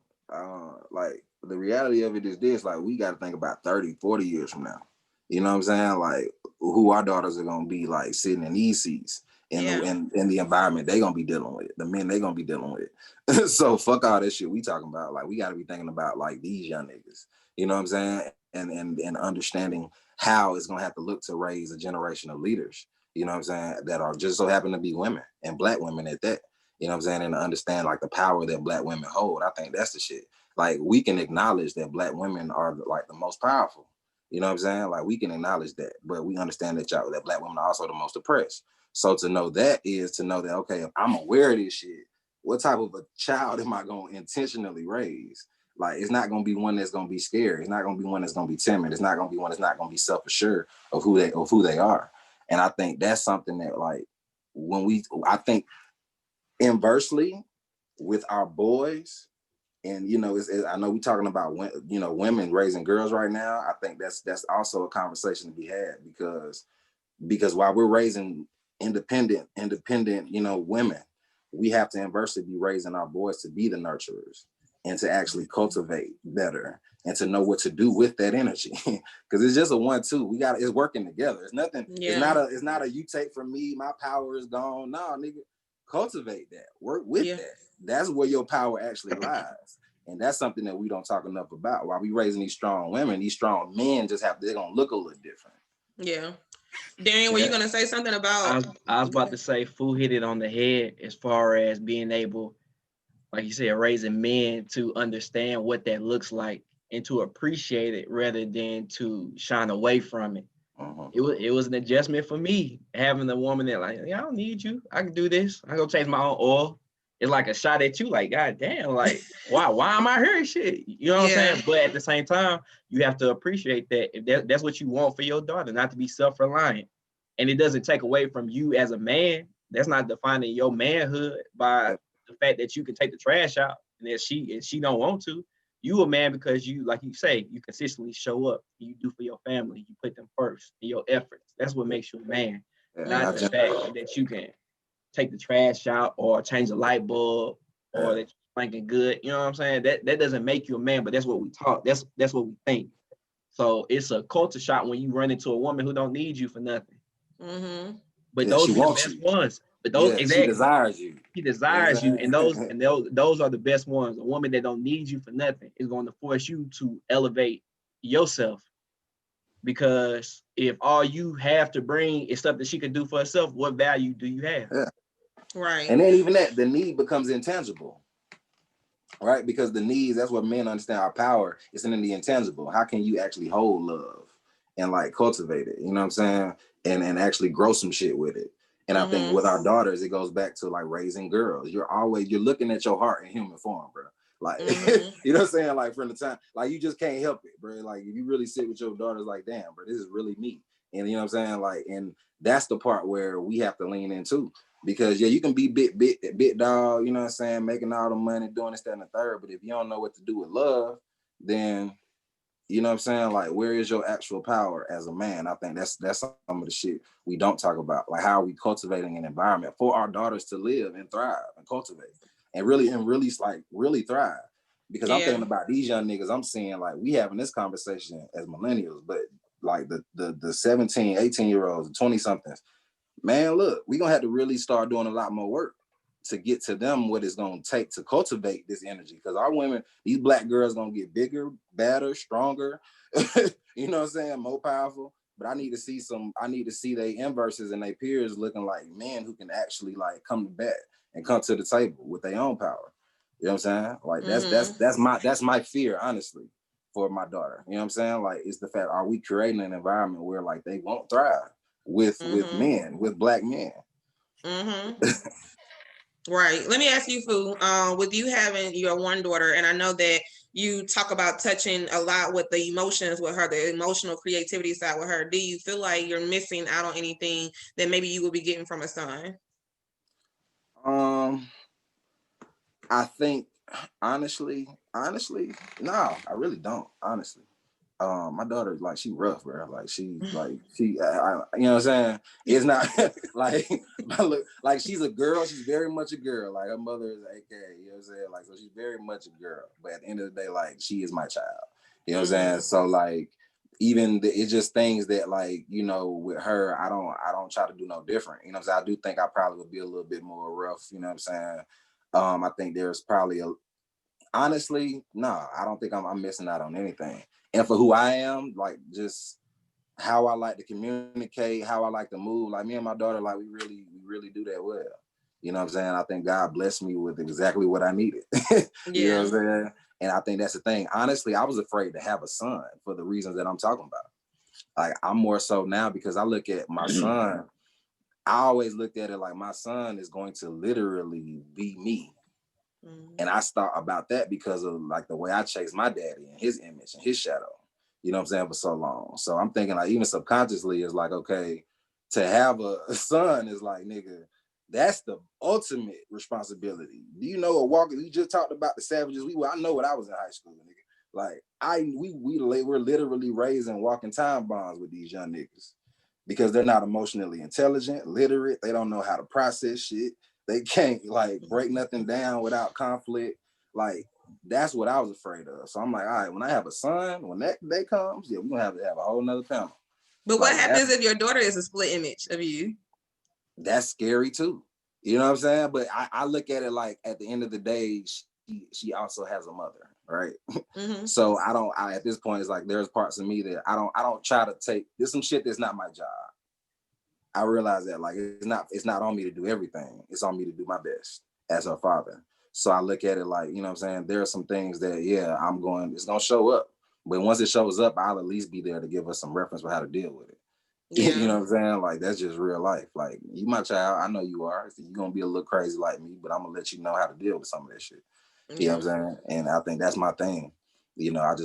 Like, the reality of it is this: like, we got to think about 30, 40 years from now. You know what I'm saying? Like, who our daughters are gonna be, like, sitting in these seats in the environment they gonna be dealing with, the men they gonna be dealing with. So fuck all this shit we talking about. Like, we got to be thinking about, like, these young niggas. You know what I'm saying? And understanding how it's gonna have to look to raise a generation of leaders. You know what I'm saying? That are just so happen to be women, and Black women at that. You know what I'm saying? And to understand, like, the power that Black women hold. I think that's the shit. Like, we can acknowledge that Black women are, like, the most powerful. You know what I'm saying? Like, we can acknowledge that, but we understand that that Black women are also the most oppressed. So to know that is to know that, okay, if I'm aware of this shit, what type of a child am I going to intentionally raise? Like, it's not going to be one that's going to be scared. It's not going to be one that's going to be timid. It's not going to be one that's not going to be self-assured of who they are. And I think that's something that, like, I think inversely with our boys, and, you know, I know we're talking about, you know, women raising girls right now. I think that's also a conversation to be had, because while we're raising independent, you know, women, we have to inversely be raising our boys to be the nurturers and to actually cultivate better and to know what to do with that energy. Because it's just a 1-2. It's working together. It's nothing. Yeah. It's not a you take from me, my power is gone. No, nigga, cultivate that. Work with that. That's where your power actually lies. And that's something that we don't talk enough about. While we raising these strong women, these strong men they're gonna look a little different. Yeah. Darian, were you gonna say something about? I was about to say, Fu hit it on the head as far as being able, like you said, raising men to understand what that looks like and to appreciate it rather than to shine away from it. It was an adjustment for me, having a woman that, like, I don't need you. I can do this. I go change my own oil. It's like a shot at you, like, God damn, like, why am I here? Shit. You know what I'm saying? But at the same time, you have to appreciate that if that's what you want for your daughter, not to be self-reliant. And it doesn't take away from you as a man. That's not defining your manhood by the fact that you can take the trash out, and if she don't want to. You a man because you, like you say, you consistently show up. You do for your family. You put them first in your efforts. That's what makes you a man. Not the fact that you can take the trash out or change a light bulb or that you're thinking good. You know what I'm saying? That doesn't make you a man, but that's what we talk. That's what we think. So it's a culture shock when you run into a woman who don't need you for nothing. But those are the best ones. But those exactly, she desires you. He desires you, and those are the best ones. A woman that don't need you for nothing is going to force you to elevate yourself, because if all you have to bring is stuff that she can do for herself, what value do you have? Yeah. Right. And then even that, the need becomes intangible, right? Because the needs, that's what men understand our power, is in the intangible. How can you actually hold love and, like, cultivate it? You know what I'm saying? And actually grow some shit with it. And I think with our daughters, it goes back to, like, raising girls. You're looking at your heart in human form, bro. Like, you know what I'm saying? Like, from the time, like, you just can't help it, bro. Like, if you really sit with your daughters, like, damn, bro, this is really me. And you know what I'm saying? Like, and that's the part where we have to lean into. Because you can be bit dog, you know what I'm saying, making all the money, doing this, that, and the third. But if you don't know what to do with love, then, you know what I'm saying, like, where is your actual power as a man? I think that's some of the shit we don't talk about. Like, how are we cultivating an environment for our daughters to live and thrive and cultivate and really like really thrive? Because I'm thinking about these young niggas, I'm seeing like we having this conversation as millennials, but like the 17, 18-year-olds, 20-somethings, man, look, we're gonna have to really start doing a lot more work to get to them what it's gonna take to cultivate this energy. Because our women, these black girls gonna get bigger, better, stronger, you know what I'm saying, more powerful. But I need to see their inverses and their peers looking like men who can actually like come to bat and come to the table with their own power. You know what I'm saying? Like that's my fear, honestly, for my daughter. You know what I'm saying? Like, it's the fact, are we creating an environment where like they won't thrive with men, with black men? Right. Let me ask you, Fu, with you having your one daughter, and I know that you talk about touching a lot with the emotions with her, the emotional creativity side with her. Do you feel like you're missing out on anything that maybe you would be getting from a son? I think honestly, no, I really don't, honestly. My daughter, like, she rough, bro. Like, you know what I'm saying? It's not like she's a girl. She's very much a girl. Like, her mother is AK, you know what I'm saying? Like, so she's very much a girl. But at the end of the day, like, she is my child. You know what I'm saying? So like, it's just things that, like, you know, with her, I don't try to do no different. You know what I'm saying? I do think I probably would be a little bit more rough, you know what I'm saying? I think there's probably honestly, no, I don't think I'm missing out on anything. And for who I am, like, just how I like to communicate, how I like to move, like, me and my daughter, like, we really do that well. You know what I'm saying? I think God blessed me with exactly what I needed. You know what I'm saying? And I think that's the thing. Honestly, I was afraid to have a son for the reasons that I'm talking about. Like, I'm more so now because I look at my son, I always looked at it like my son is going to literally be me. And I thought about that because of like the way I chased my daddy and his image and his shadow, you know what I'm saying, for so long. So I'm thinking, like, even subconsciously, it's like, okay, to have a son is like, nigga, that's the ultimate responsibility. Do you know we just talked about the savages. I know what I was in high school, nigga. Like, we're literally raising walking time bombs with these young niggas because they're not emotionally intelligent, literate. They don't know how to process shit. They can't like break nothing down without conflict. Like, that's what I was afraid of. So I'm like, all right, when I have a son, when that day comes, yeah, we're gonna have to have a whole nother panel. But what happens if your daughter is a split image of you? That's scary too. You know what I'm saying? But I look at it like, at the end of the day, she also has a mother, right? So at this point, it's like there's parts of me that I don't try to take. There's some shit that's not my job. I realize that, like, it's not on me to do everything. It's on me to do my best as her father. So I look at it like, you know what I'm saying? There are some things that, yeah, it's going to show up. But once it shows up, I'll at least be there to give us some reference for how to deal with it. Yeah. You know what I'm saying? Like, that's just real life. Like, you my child, I know you are. You're going to be a little crazy like me, but I'm going to let you know how to deal with some of that shit. You know what I'm saying? And I think that's my thing. You know, I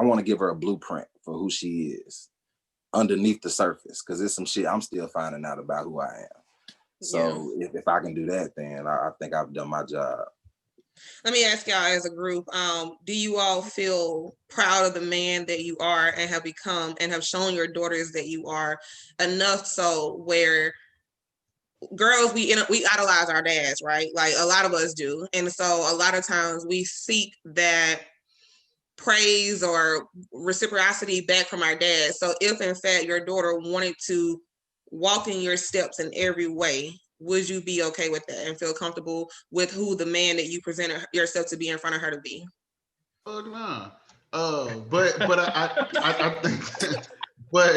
want to give her a blueprint for who she is underneath the surface, because there's some shit I'm still finding out about who I am. So if I can do that, then I think I've done my job. Let me ask y'all as a group, do you all feel proud of the man that you are and have become and have shown your daughters that you are enough so where girls, we idolize our dads, right? Like, a lot of us do. And so a lot of times we seek that praise or reciprocity back from our dad. So if in fact your daughter wanted to walk in your steps in every way, would you be okay with that and feel comfortable with who the man that you presented yourself to be in front of her to be? Oh no. But I think but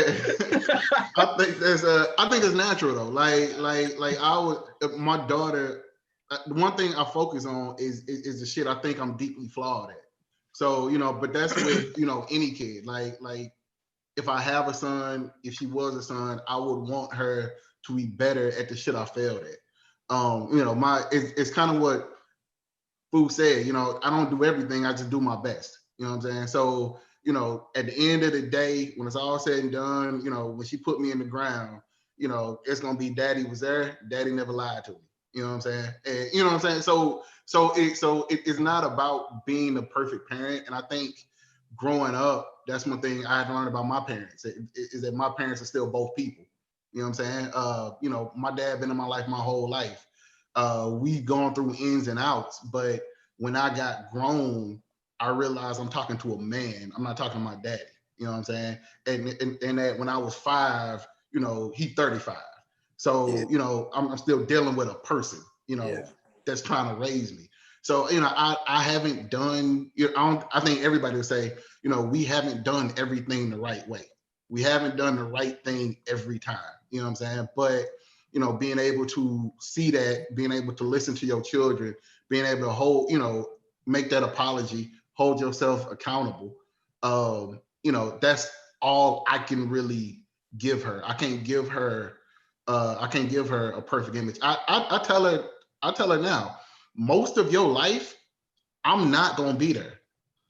I think it's natural though. Like my daughter, one thing I focus on is the shit I think I'm deeply flawed at. So, you know, but that's with, you know, any kid. Like if I have a son, if she was a son, I would want her to be better at the shit I failed at. You know, it's kind of what Fu said, you know, I don't do everything, I just do my best. You know what I'm saying? So, you know, at the end of the day, when it's all said and done, you know, when she put me in the ground, you know, it's gonna be daddy was there, daddy never lied to me. You know what I'm saying? And you know what I'm saying? So it's not about being the perfect parent. And I think growing up, that's one thing I had to learn about my parents, is that my parents are still both people. You know what I'm saying? You know, my dad been in my life my whole life. We've gone through ins and outs, but when I got grown, I realized I'm talking to a man. I'm not talking to my daddy. You know what I'm saying? And that when I was 5, you know, he 35. So, you know, I'm still dealing with a person, you know, that's trying to raise me. So, you know, I haven't done, you know, I think everybody would say, you know, we haven't done everything the right way. We haven't done the right thing every time. You know what I'm saying? But, you know, being able to see that, being able to listen to your children, being able to hold, you know, make that apology, hold yourself accountable. You know, that's all I can really give her. I can't give her a perfect image. I tell her now, most of your life, I'm not gonna be there.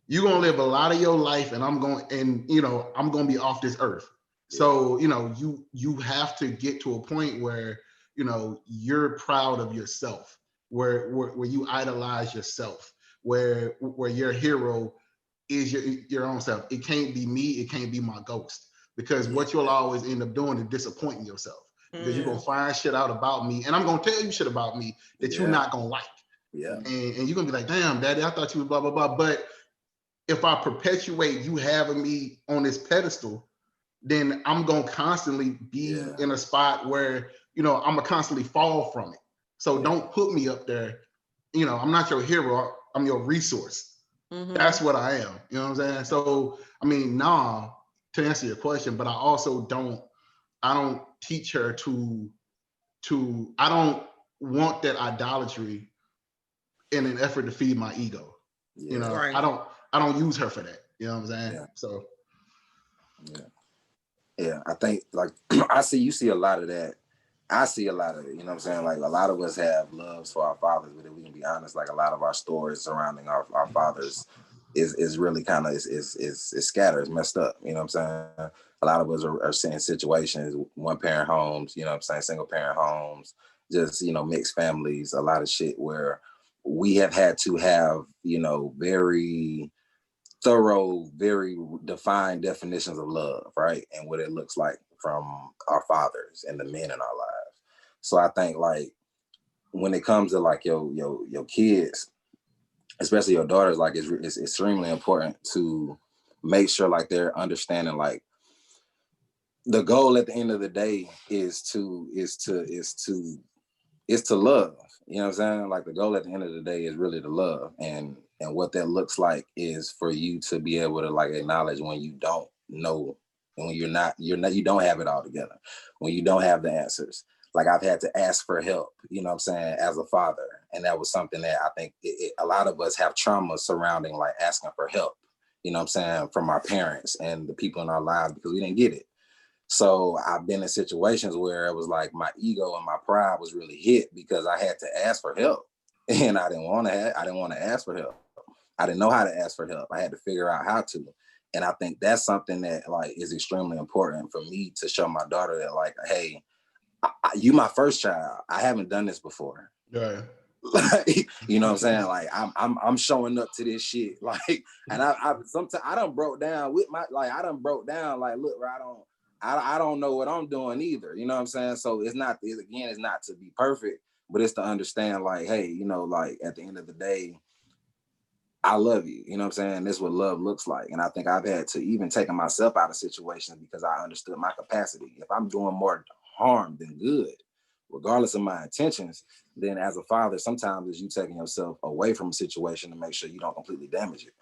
You're gonna live a lot of your life, and I'm gonna be off this earth. So, you know, you have to get to a point where, you know, you're proud of yourself, where you idolize yourself, where your hero is your own self. It can't be me, it can't be my ghost. Because what you'll always end up doing is disappointing yourself. Because you're gonna find shit out about me, and I'm gonna tell you shit about me that you're not gonna like. And you're gonna be like, damn, daddy, I thought you was blah blah blah. But if I perpetuate you having me on this pedestal, then I'm gonna constantly be in a spot where, you know, I'm gonna constantly fall from it. So don't put me up there. You know, I'm not your hero, I'm your resource. That's what I am. You know what I'm saying? So I mean, nah, to answer your question, but I also I don't teach her I don't want that idolatry in an effort to feed my ego. You know, Right. I don't use her for that. You know what I'm saying? So I think like you see a lot of that. I see a lot of it, you know what I'm saying? Like a lot of us have loves for our fathers, but if we can be honest, like a lot of our stories surrounding our fathers is really kind of is scattered, it's messed up, you know what I'm saying? A lot of us are seeing situations, one parent homes, you know what I'm saying, single parent homes, just, you know, mixed families, a lot of shit where we have had to have, you know, very thorough, very defined definitions of love, right? And what it looks like from our fathers and the men in our lives. So I think like when it comes to like your kids, especially your daughters, like it's extremely important to make sure like they're understanding like the goal at the end of the day is to love. You know what I'm saying? Like the goal at the end of the day is really to love. And what that looks like is for you to be able to like acknowledge when you don't know and when you don't have it all together, when you don't have the answers. Like I've had to ask for help, you know what I'm saying, as a father. And that was something that I think a lot of us have trauma surrounding like asking for help, you know what I'm saying, from our parents and the people in our lives because we didn't get it. So I've been in situations where it was like my ego and my pride was really hit because I had to ask for help, and I didn't want to ask for help. I didn't know how to ask for help. I had to figure out how to, and I think that's something that like is extremely important for me to show my daughter that like, hey, you my first child. I haven't done this before. Yeah. Like, you know what I'm saying? Like I'm showing up to this shit. Like, and I sometimes I done broke down with my like look, where I don't know what I'm doing either. You know what I'm saying? So it's not to be perfect, but it's to understand like, hey, you know, like at the end of the day, I love you. You know what I'm saying? This is what love looks like. And I think I've had to even taking myself out of situations because I understood my capacity. If I'm doing more harm than good, regardless of my intentions, then as a father, sometimes it's you taking yourself away from a situation to make sure you don't completely damage it.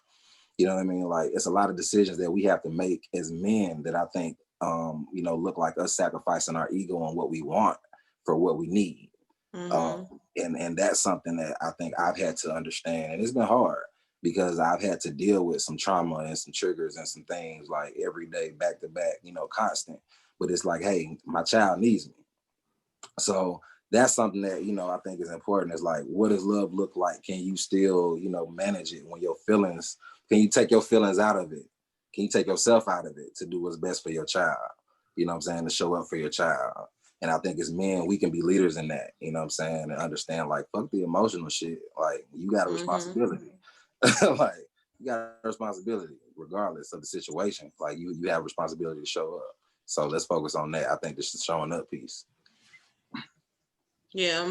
You know what I mean? Like it's a lot of decisions that we have to make as men that I think, you know, look like us sacrificing our ego and what we want for what we need. And that's something that I think I've had to understand. And it's been hard because I've had to deal with some trauma and some triggers and some things like every day, back to back, you know, constant. But it's like, hey, my child needs me. So that's something that, you know, I think is important. Is like, what does love look like? Can you still, you know, manage it when your feelings, can you take your feelings out of it? Can you take yourself out of it to do what's best for your child? You know what I'm saying? To show up for your child. And I think as men, we can be leaders in that, you know what I'm saying? And understand like, fuck the emotional shit. Like you got a responsibility. Like you got a responsibility regardless of the situation. Like you have a responsibility to show up. So let's focus on that. I think this is showing up piece. Yeah,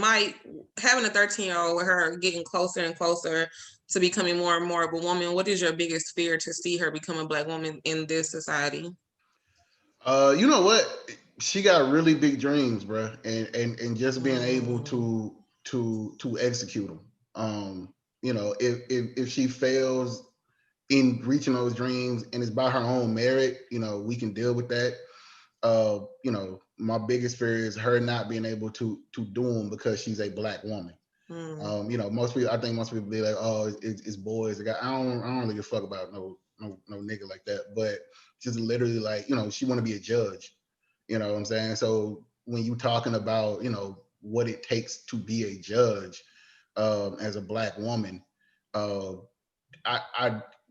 having a 13-year-old with her getting closer and closer to becoming more and more of a woman, what is your biggest fear to see her become a Black woman in this society? You know what? She got really big dreams, bro, and just being able to execute them. You know, if she fails in reaching those dreams and it's by her own merit, you know, we can deal with that. You know, my biggest fear is her not being able to do them because she's a Black woman. You know, I think most people be like, oh, it's boys. I don't really give a fuck about no nigga like that. But just literally like, you know, she want to be a judge. You know what I'm saying? So when you talking about, you know, what it takes to be a judge as a Black woman, uh,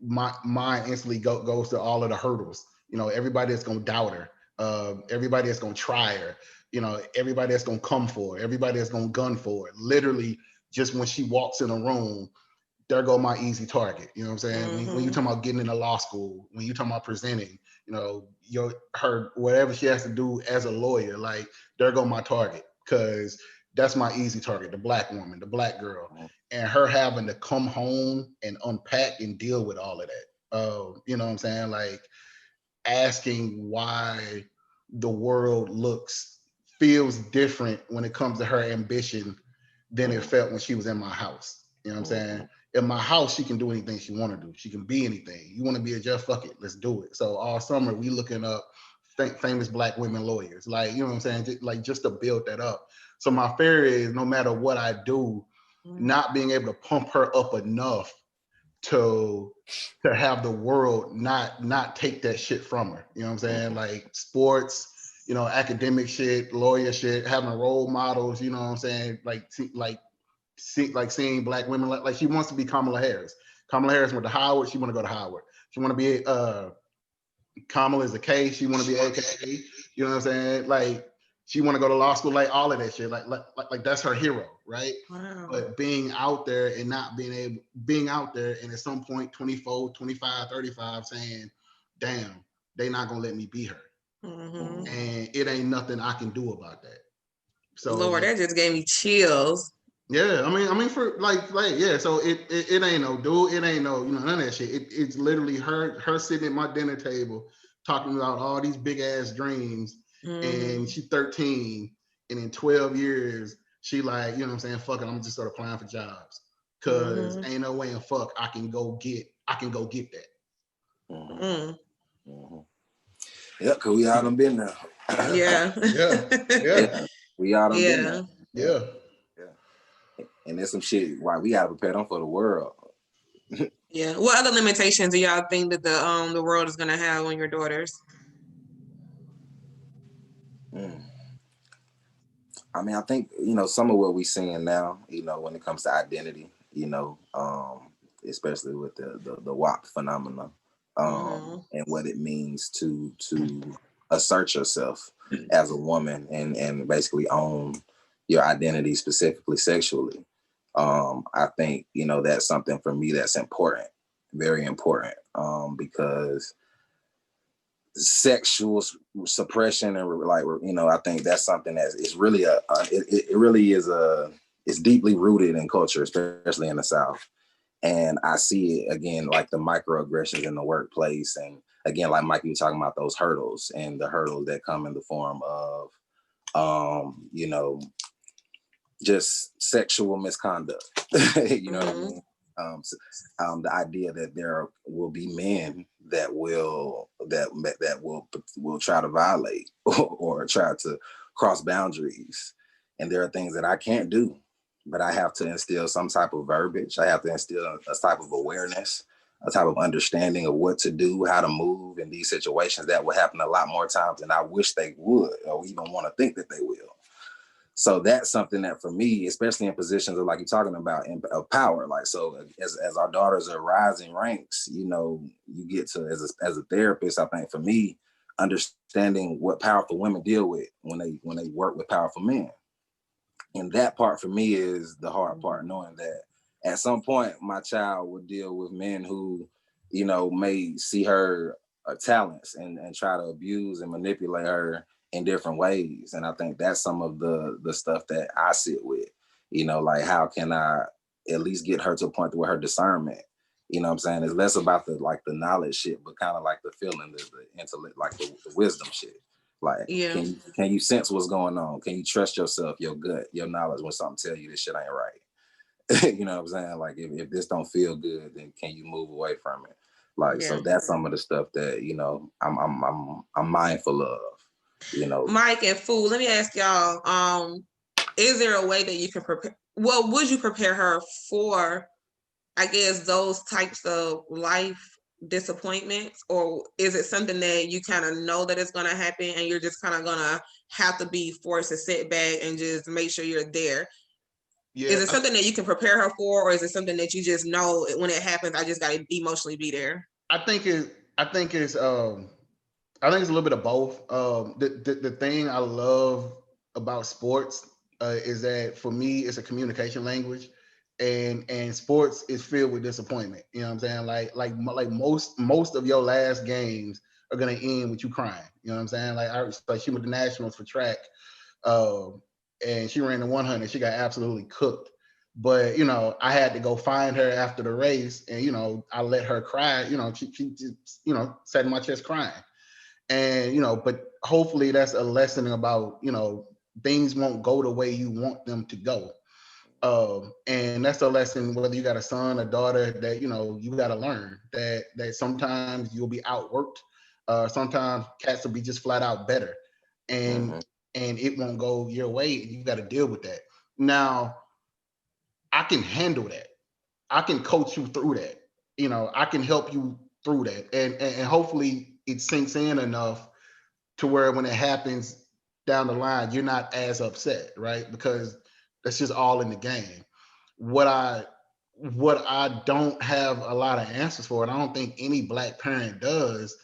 my mind instantly goes to all of the hurdles. You know, everybody that's gonna doubt her, everybody that's gonna try her, you know, everybody that's gonna come for her, everybody that's gonna gun for her. Literally, just when she walks in a room, there go my easy target. You know what I'm saying? When you talking about getting into law school, when you talking about presenting, you know, her whatever she has to do as a lawyer, like there go my target, because that's my easy target, the Black woman, the Black girl, and her having to come home and unpack and deal with all of that. You know what I'm saying? Like asking why the world feels different when it comes to her ambition than it felt when she was in my house. You know what I'm saying? In my house, she can do anything she want to do. She can be anything. You want to be a judge? Fuck it, let's do it. So all summer we looking up famous Black women lawyers, like, you know what I'm saying, just to build that up. So my fear is no matter what I do, not being able to pump her up enough to have the world not take that shit from her. You know what I'm saying? Like sports, you know, academic shit, lawyer shit, having role models. You know what I'm saying? Like seeing Black women, like she wants to be Kamala Harris. Kamala Harris went to Howard. She want to go to Howard. She want to be Kamala is a K. She want to be AKA. You know what I'm saying? Like she want to go to law school. Like all of that shit. Like that's her hero, right? Wow. But being out there and not being out there, and at some point 24, 25, 35 saying, damn, they not gonna let me be her. And it ain't nothing I can do about that. So Lord, that just gave me chills. yeah, I mean for like yeah. So it ain't no dude, it ain't no, you know, none of that shit. It's literally her sitting at my dinner table talking about all these big ass dreams, and she's 13, and in 12 years she like, you know what I'm saying, fuck it, I'm just start applying for jobs, cause ain't no way in fuck I can go get that. Yeah, cause we all done been there. Yeah. Yeah. We all done been there. Yeah. And there's some shit why we gotta prepare them for the world. Yeah. What other limitations do y'all think that the world is gonna have on your daughters? I mean, I think, you know, some of what we're seeing now, you know, when it comes to identity, you know, especially with the WAP phenomenon, and what it means to assert yourself as a woman and basically own your identity, specifically sexually. I think, you know, that's something for me that's important, very important, because sexual suppression and like, you know, I think that's something that is really it really is it's deeply rooted in culture, especially in the South. And I see it again, like the microaggressions in the workplace, and again, like Mike, you talking about those hurdles and the hurdles that come in the form of you know, just sexual misconduct. You know what I mean? The idea that there will be men that will try to violate or try to cross boundaries, and there are things that I can't do, but I have to instill some type of verbiage. I have to instill a type of awareness, a type of understanding of what to do, how to move in these situations that will happen a lot more times than I wish they would, or even want to think that they will. So that's something that for me, especially in positions of like you're talking about of power, like, so as our daughters are rising ranks, you know, you get to, as a therapist, I think for me, understanding what powerful women deal with when they work with powerful men. And that part for me is the hard part, knowing that at some point my child will deal with men who, you know, may see her talents and try to abuse and manipulate her in different ways. And I think that's some of the stuff that I sit with, you know, like how can I at least get her to a point where her discernment, you know what I'm saying, it's less about the like the knowledge shit, but kind of like the feeling, the intellect, like the wisdom shit. Like, Yeah. can you sense what's going on? Can you trust yourself, your gut, your knowledge when something tell you this shit ain't right? You know what I'm saying? Like if this don't feel good, then can you move away from it? Like, so that's some of the stuff that, you know, I'm mindful of, you know. Mike and Fu, let me ask y'all, is there a way that you can prepare, well, would you prepare her for, I guess, those types of life disappointments, or is it something that you kind of know that it's going to happen and you're just kind of going to have to be forced to sit back and just make sure you're there? Yeah. Is it something that you can prepare her for, or is it something that you just know when it happens, I just got to emotionally be there? I think it's a little bit of both. The thing I love about sports is that for me, it's a communication language, and sports is filled with disappointment. You know what I'm saying? Like most of your last games are gonna end with you crying. You know what I'm saying? Like she went to nationals for track, and she ran the 100. She got absolutely cooked. But you know, I had to go find her after the race, and you know, I let her cry. You know, she just, you know, sat in my chest crying. And you know, but hopefully that's a lesson about, you know, things won't go the way you want them to go. And that's a lesson whether you got a son, a daughter, that you know you got to learn that sometimes you'll be outworked. Sometimes cats will be just flat out better, and and it won't go your way. You got to deal with that. Now, I can handle that. I can coach you through that. You know, I can help you through that, and hopefully it sinks in enough to where when it happens down the line, you're not as upset, right? Because that's just all in the game. What I don't have a lot of answers for, and I don't think any black parent does,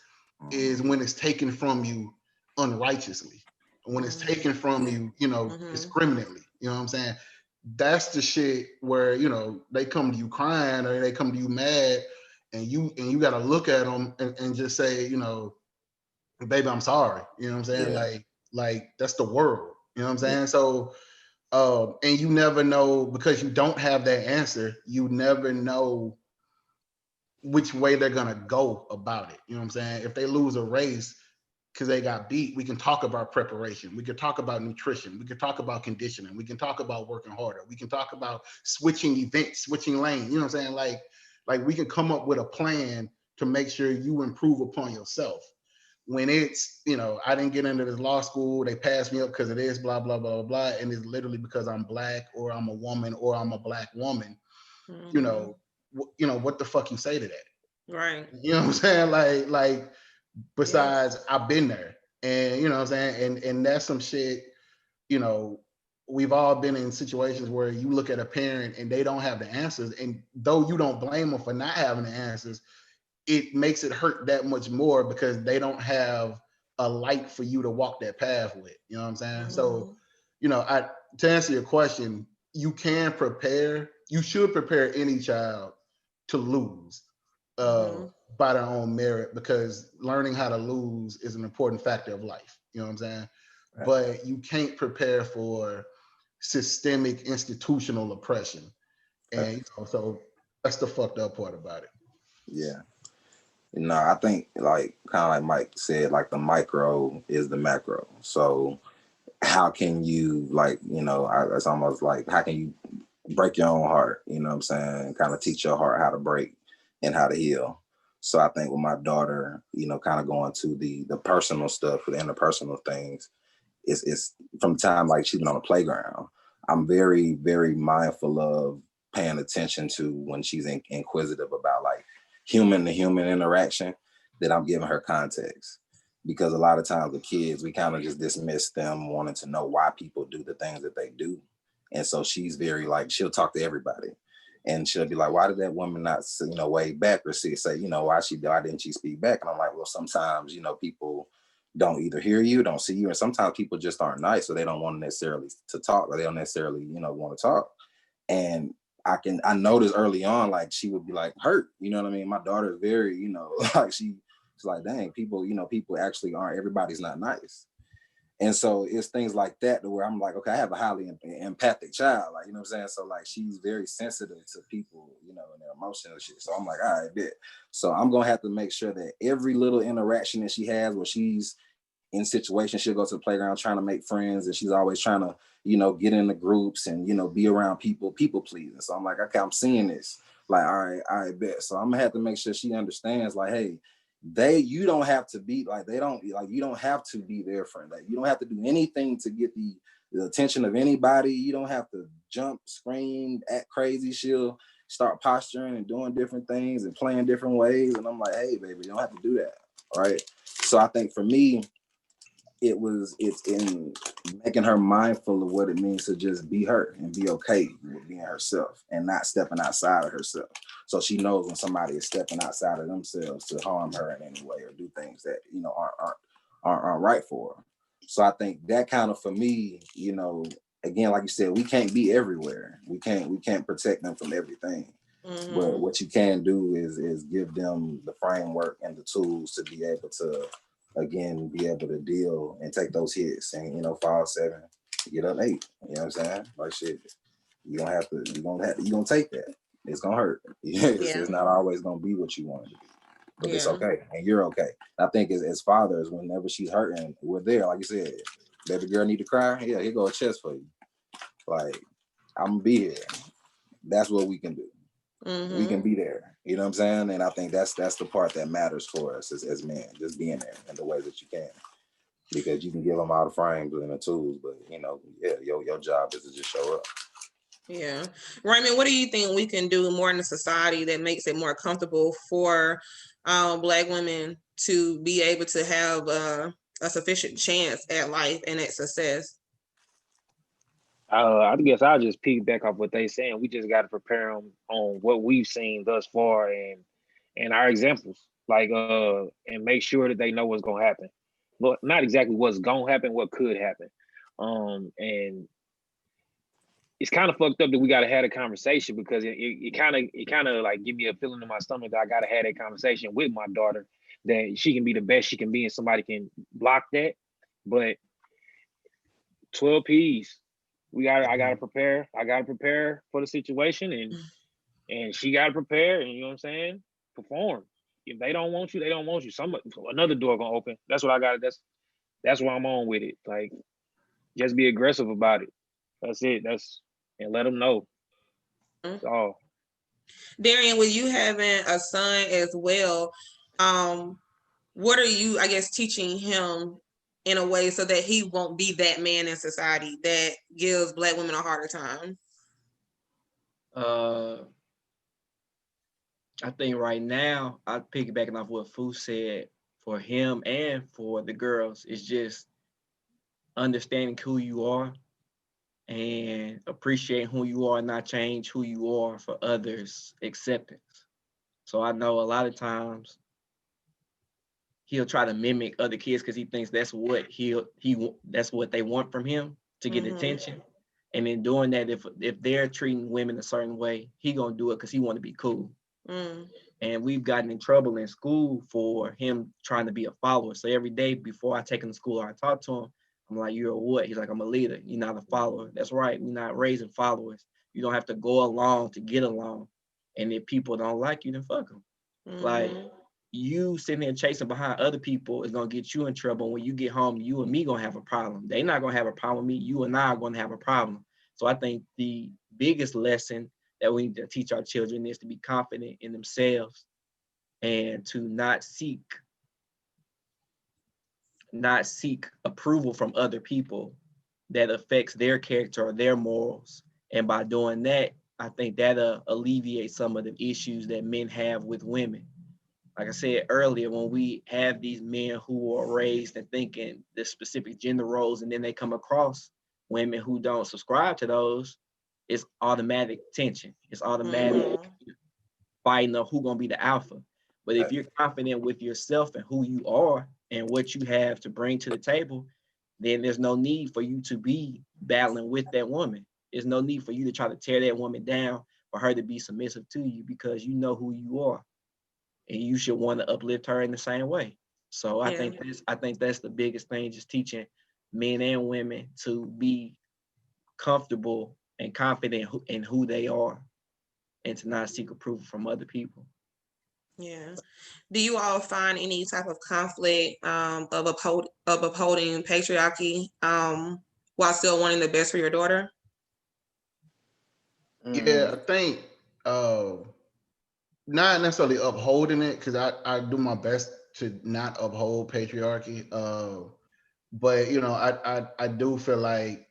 is when it's taken from you unrighteously, when it's taken from you, you know, discriminately. You know what I'm saying? That's the shit where, you know, they come to you crying or they come to you mad, and you got to look at them and just say, you know, baby, I'm sorry. You know what I'm saying? Yeah. Like that's the world. You know what I'm saying? So, and you never know, because you don't have that answer. You never know which way they're gonna go about it. You know what I'm saying? If they lose a race because they got beat, we can talk about preparation. We can talk about nutrition. We can talk about conditioning. We can talk about working harder. We can talk about switching events, switching lanes. You know what I'm saying? Like we can come up with a plan to make sure you improve upon yourself. When it's, you know, I didn't get into this law school, they passed me up because of this, blah, blah, blah, blah, and it's literally because I'm black or I'm a woman or I'm a black woman, you know, what the fuck you say to that? Right. You know what I'm saying? Like besides, I've been there, and you know what I'm saying? And that's some shit, you know, we've all been in situations where you look at a parent and they don't have the answers. And though you don't blame them for not having the answers, it makes it hurt that much more because they don't have a light for you to walk that path with. You know what I'm saying? So, you know, to answer your question, you can prepare, you should prepare any child to lose by their own merit, because learning how to lose is an important factor of life. You know what I'm saying? Right. But you can't prepare for systemic institutional oppression. And you know, so that's the fucked up part about it. Yeah. You know, I think like kind of like Mike said, like the micro is the macro. So how can you, like, you know, it's almost like how can you break your own heart, you know what I'm saying? Kind of teach your heart how to break and how to heal. So I think with my daughter, you know, kind of going to the personal stuff, the interpersonal things, it's from the time like she's been on the playground, I'm very, very mindful of paying attention to when she's inquisitive about like human to human interaction, that I'm giving her context. Because a lot of times with kids, we kind of just dismiss them wanting to know why people do the things that they do. And so she's very like, she'll talk to everybody. And she'll be like, why did that woman not, you know, wave back, or say, you know, why didn't she speak back? And I'm like, well, sometimes, you know, people don't either hear you, don't see you. And sometimes people just aren't nice, so they don't want necessarily to talk, or they don't necessarily, you know, want to talk. And I noticed early on, like she would be like hurt, you know what I mean? My daughter is very, you know, like she's like, dang, people, you know, people actually aren't, everybody's not nice. And so it's things like that to where I'm like, okay, I have a highly empathic child, like, you know what I'm saying? So like, she's very sensitive to people, you know, and their emotions and shit. So I'm like, all right, bet. So I'm gonna have to make sure that every little interaction that she has where she's in situations, she'll go to the playground trying to make friends, and she's always trying to, you know, get in the groups and, you know, be around people pleasing. So I'm like, okay, I'm seeing this. Like, all right, bet. So I'm gonna have to make sure she understands, like, hey, you don't have to be like, they don't, like, you don't have to be their friend. Like, you don't have to do anything to get the attention of anybody. You don't have to jump, scream, act crazy. She'll start posturing and doing different things and playing different ways. And I'm like, hey, baby, you don't have to do that. Right. So I think for me, it's in making her mindful of what it means to just be her and be okay with being herself and not stepping outside of herself. So she knows when somebody is stepping outside of themselves to harm her in any way or do things that, you know, aren't right for her. So I think that kind of, for me, you know, again, like you said, we can't be everywhere. We can't protect them from everything. Mm-hmm. But what you can do is give them the framework and the tools to be able to, again, be able to deal and take those hits and, you know, fall 7, get up 8. You know what I'm saying? Like, shit, you're gonna take that. It's gonna hurt. It's not always gonna be what you want it to be. But it's okay. And you're okay. And I think as fathers, whenever she's hurting, we're there. Like you said, baby girl need to cry. Yeah, here go a chest for you. Like, I'm gonna be here. That's what we can do. Mm-hmm. We can be there. You know what I'm saying? And I think that's the part that matters for us as men, just being there in the way that you can. Because you can give them all the frames and the tools, but, you know, yeah, your job is to just show up. Yeah. Raymond, what do you think we can do more in the society that makes it more comfortable for Black women to be able to have a sufficient chance at life and at success? I guess I'll just piggyback off what they saying. We just got to prepare them on what we've seen thus far and our examples, like and make sure that they know what's gonna happen. But not exactly what's gonna happen, what could happen. And it's kind of fucked up that we gotta have a conversation, because it kind of like give me a feeling in my stomach that I gotta have that conversation with my daughter, that she can be the best she can be and somebody can block that. But 12 P's. I gotta prepare for the situation, and she gotta prepare, and you know what I'm saying? Perform. If they don't want you, they don't want you. Another door gonna open. That's what I got. That's where I'm on with it. Like, just be aggressive about it. That's it. And let them know. That's all. Darian, with you having a son as well, what are you, I guess, teaching him in a way so that he won't be that man in society that gives Black women a harder time? I think right now, I piggybacking off what Fu said, for him and for the girls, is just understanding who you are and appreciating who you are, not change who you are for others' acceptance. So I know a lot of times he'll try to mimic other kids because he thinks that's what that's what they want from him to get attention. And in doing that, if they're treating women a certain way, he gonna do it because he want to be cool. And we've gotten in trouble in school for him trying to be a follower. So every day before I take him to school or I talk to him, I'm like, you're a what? He's like, I'm a leader. You're not a follower. That's right. We're not raising followers. You don't have to go along to get along. And if people don't like you, then fuck them. Like, you sitting there chasing behind other people is gonna get you in trouble. When you get home, you and me gonna have a problem. They not gonna have a problem with me. You and I are gonna have a problem. So I think the biggest lesson that we need to teach our children is to be confident in themselves and to not seek approval from other people that affects their character or their morals. And by doing that, I think that'll alleviate some of the issues that men have with women. Like I said earlier, when we have these men who are raised and thinking the specific gender roles, and then they come across women who don't subscribe to those, it's automatic tension. It's automatic fighting of who gonna be the alpha. But if you're confident with yourself and who you are and what you have to bring to the table, then there's no need for you to be battling with that woman. There's no need for you to try to tear that woman down, for her to be submissive to you, because you know who you are. And you should want to uplift her in the same way. So I think that's the biggest thing, just teaching men and women to be comfortable and confident in who they are and to not seek approval from other people. Yeah. Do you all find any type of conflict of upholding patriarchy while still wanting the best for your daughter? Yeah, I think not necessarily upholding it, because I do my best to not uphold patriarchy. But I do feel like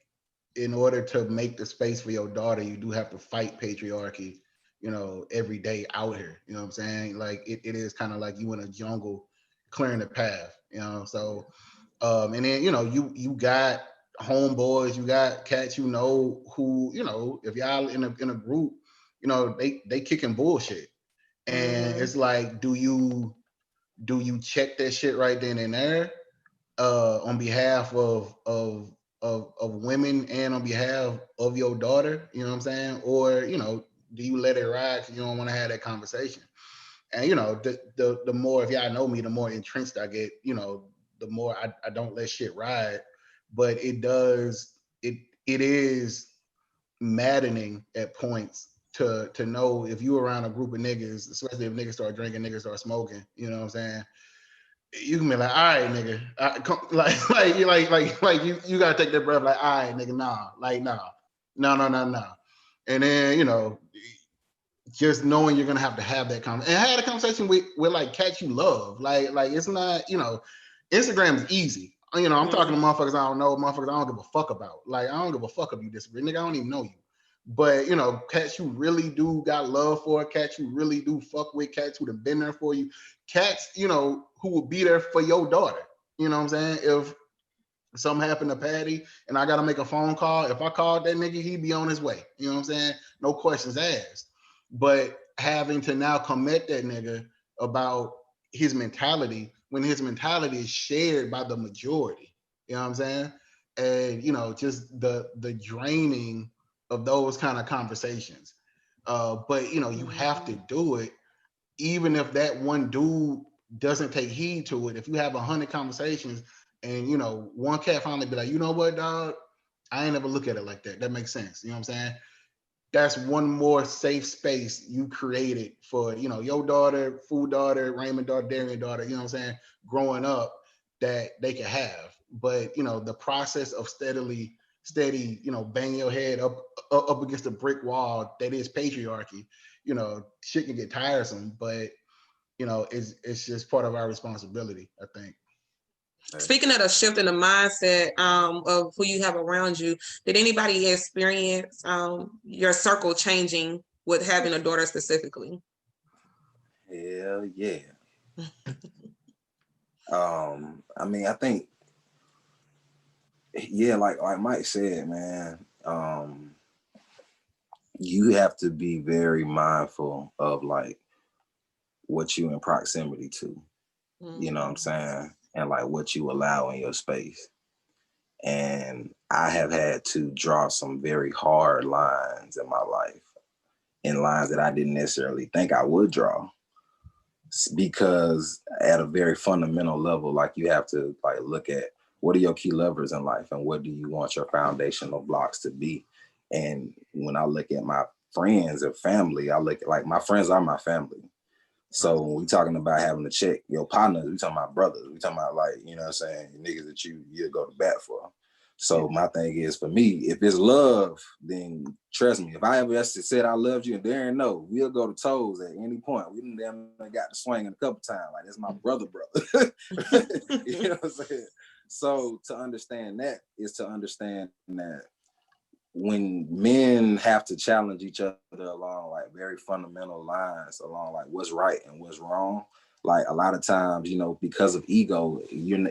in order to make the space for your daughter, you do have to fight patriarchy, every day out here. You know what I'm saying? Like it is kind of like you in a jungle clearing the path, So and then you got homeboys, you got cats, who, if y'all in a group, they kicking bullshit. And it's like, do you check that shit right then and there, on behalf of women and on behalf of your daughter, you know what I'm saying? Or, do you let it ride because you don't want to have that conversation? And the more, if y'all know me, the more entrenched I get, the more I don't let shit ride. But it is maddening at points to know if you around a group of niggas, especially if niggas start drinking, niggas start smoking, you know what I'm saying? You can be like, all right, nigga, you gotta take that breath, like, all right, nigga, nah, like, nah, no. And then, just knowing you're gonna have to have that conversation, and have a conversation with like cats you love. Like it's not, Instagram is easy. I'm talking to motherfuckers I don't know, motherfuckers I don't give a fuck about. Like, I don't give a fuck if you disagree, nigga. I don't even know you. But cats you really do got love for, cats you really do fuck with, cats who'd have been there for you, cats, who would be there for your daughter. You know what I'm saying? If something happened to Patty and I gotta make a phone call, if I called that nigga, he'd be on his way. You know what I'm saying? No questions asked. But having to now come at that nigga about his mentality when his mentality is shared by the majority. You know what I'm saying? And just the draining of those kind of conversations. But you have to do it, even if that one dude doesn't take heed to it. If you have 100 conversations and one cat finally be like, you know what, dog, I ain't never look at it like that. That makes sense. You know what I'm saying? That's one more safe space you created for, your daughter, Food daughter, Raymond daughter, Darian daughter, you know what I'm saying, growing up, that they can have. But, the process of steady, bang your head up against a brick wall that is patriarchy, shit can get tiresome, but, it's just part of our responsibility, I think. Speaking of a shift in the mindset of who you have around you, did anybody experience your circle changing with having a daughter specifically? Hell yeah. I think, yeah, like Mike said, man, you have to be very mindful of like what you in proximity to, you know what I'm saying? And like what you allow in your space. And I have had to draw some very hard lines in my life, in lines that I didn't necessarily think I would draw. Because at a very fundamental level, like you have to like look at what are your key levers in life and what do you want your foundational blocks to be. And when I look at my friends and family, I look at like my friends are my family. So when we talking about having to check your partners, we talking about brothers, we talking about like, you know what I'm saying, niggas that you'll go to bat for. So my thing is, for me, if it's love, then trust me, if I ever said I loved you and Darren, no, we'll go to toes at any point. We done got to swinging a couple times. Like, that's my brother. You know what I'm saying? So to understand that is to understand that when men have to challenge each other along like very fundamental lines, along like what's right and what's wrong, like a lot of times, because of ego,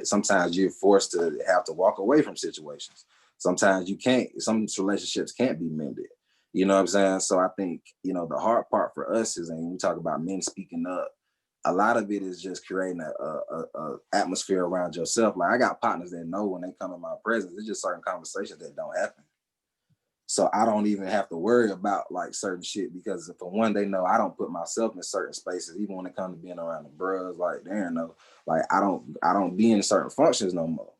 sometimes you're forced to have to walk away from situations. Sometimes you can't, some relationships can't be mended. You know what I'm saying? So I think, the hard part for us is, and when we talk about men speaking up, a lot of it is just creating a atmosphere around yourself. Like I got partners that know when they come in my presence, it's just certain conversations that don't happen. So I don't even have to worry about like certain shit, because for one, they know I don't put myself in certain spaces, even when it comes to being around the bros, like they know, like I don't be in certain functions no more.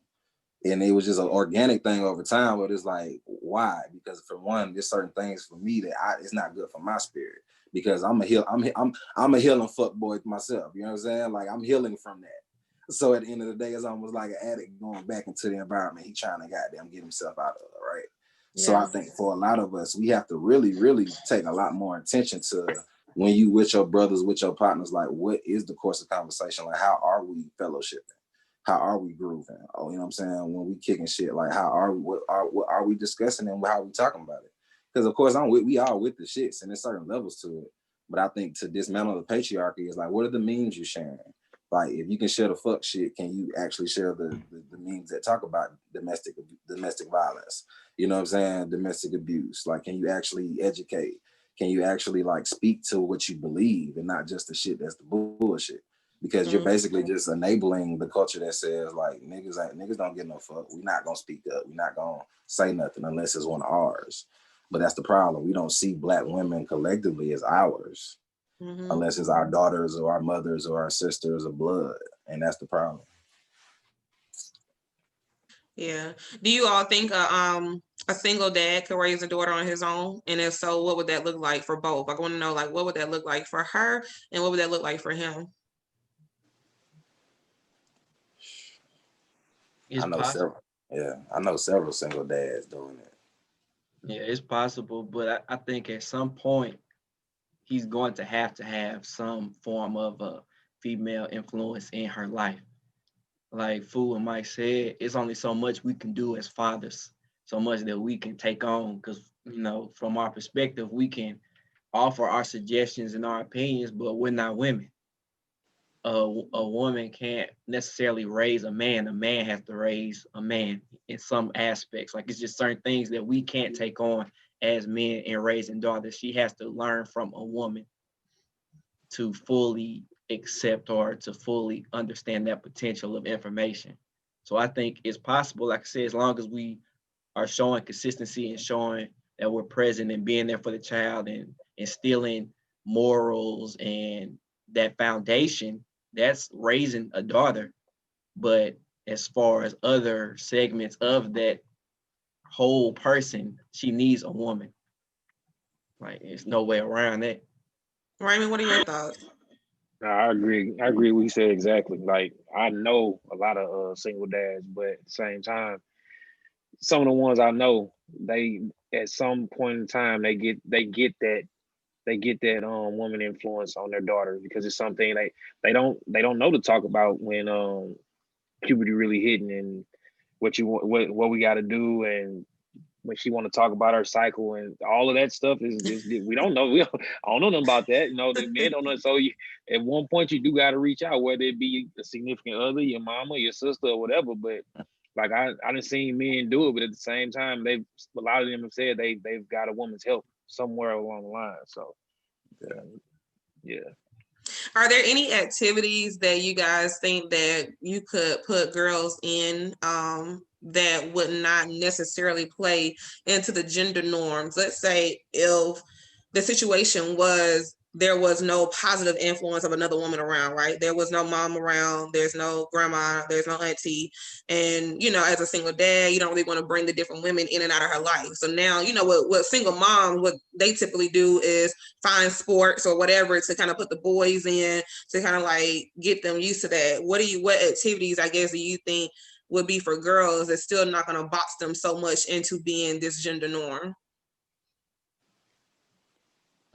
And it was just an organic thing over time, but it's like, why? Because for one, there's certain things for me that it's not good for my spirit, because I'm a healing fuck boy myself. You know what I'm saying? Like, I'm healing from that. So at the end of the day, it's almost like an addict going back into the environment he trying to goddamn get himself out of, right? Yeah. So I think for a lot of us, we have to really, really take a lot more attention to, when you with your brothers, with your partners, like, what is the course of conversation? Like, how are we fellowshipping? How are we grooving? Oh, you know what I'm saying? When we kicking shit, like, how are we, what are we discussing, and how are we talking about it? Because of course we all with the shits, and there's certain levels to it. But I think to dismantle the patriarchy is like, what are the memes you sharing? Like, if you can share the fuck shit, can you actually share the memes that talk about domestic violence? You know what I'm saying? Domestic abuse. Like, can you actually educate? Can you actually like speak to what you believe, and not just the shit that's the bullshit? Because you're basically just enabling the culture that says, like, niggas don't get no fuck. We're not gonna speak up. We're not gonna say nothing unless it's one of ours. But that's the problem. We don't see Black women collectively as ours, unless it's our daughters or our mothers or our sisters of blood, and that's the problem. Yeah. Do you all think a single dad could raise a daughter on his own? And if so, what would that look like for both? I want to know, like, what would that look like for her, and what would that look like for him? I know several single dads doing it. Yeah, it's possible, but I think at some point he's going to have some form of a female influence in her life. Like Fu and Mike said, it's only so much we can do as fathers, so much that we can take on, because, you know, from our perspective, we can offer our suggestions and our opinions, but we're not women. A woman can't necessarily raise a man. A man has to raise a man in some aspects. Like, it's just certain things that we can't take on as men in raising daughters. She has to learn from a woman to fully accept or to fully understand that potential of information. So I think it's possible, like I said, as long as we are showing consistency and showing that we're present and being there for the child and instilling morals and that foundation, that's raising a daughter. But as far as other segments of that whole person, she needs a woman. Like, there's no way around that. Raymond, what are your thoughts? I agree. I agree with what you said exactly. Like, I know a lot of single dads, but at the same time, some of the ones I know, they at some point in time they get that woman influence on their daughters, because it's something they don't know to talk about when puberty really hitting, and what we got to do, and when she want to talk about her cycle and all of that stuff is we don't know. I don't know nothing about that. You know, the men don't know. So at one point you do got to reach out, whether it be a significant other, your mama, your sister, or whatever. But like, I done seen men do it, but at the same time, a lot of them have said they've got a woman's help somewhere along the line. So yeah. Are there any activities that you guys think that you could put girls in that would not necessarily play into the gender norms? Let's say if the situation was there was no positive influence of another woman around, right? There was no mom around, there's no grandma, there's no auntie. And, you know, as a single dad, you don't really want to bring the different women in and out of her life. So now, you know, what single moms, what they typically do is find sports or whatever to kind of put the boys in, to kind of like get them used to that. What activities, I guess, do you think would be for girls that's still not going to box them so much into being this gender norm?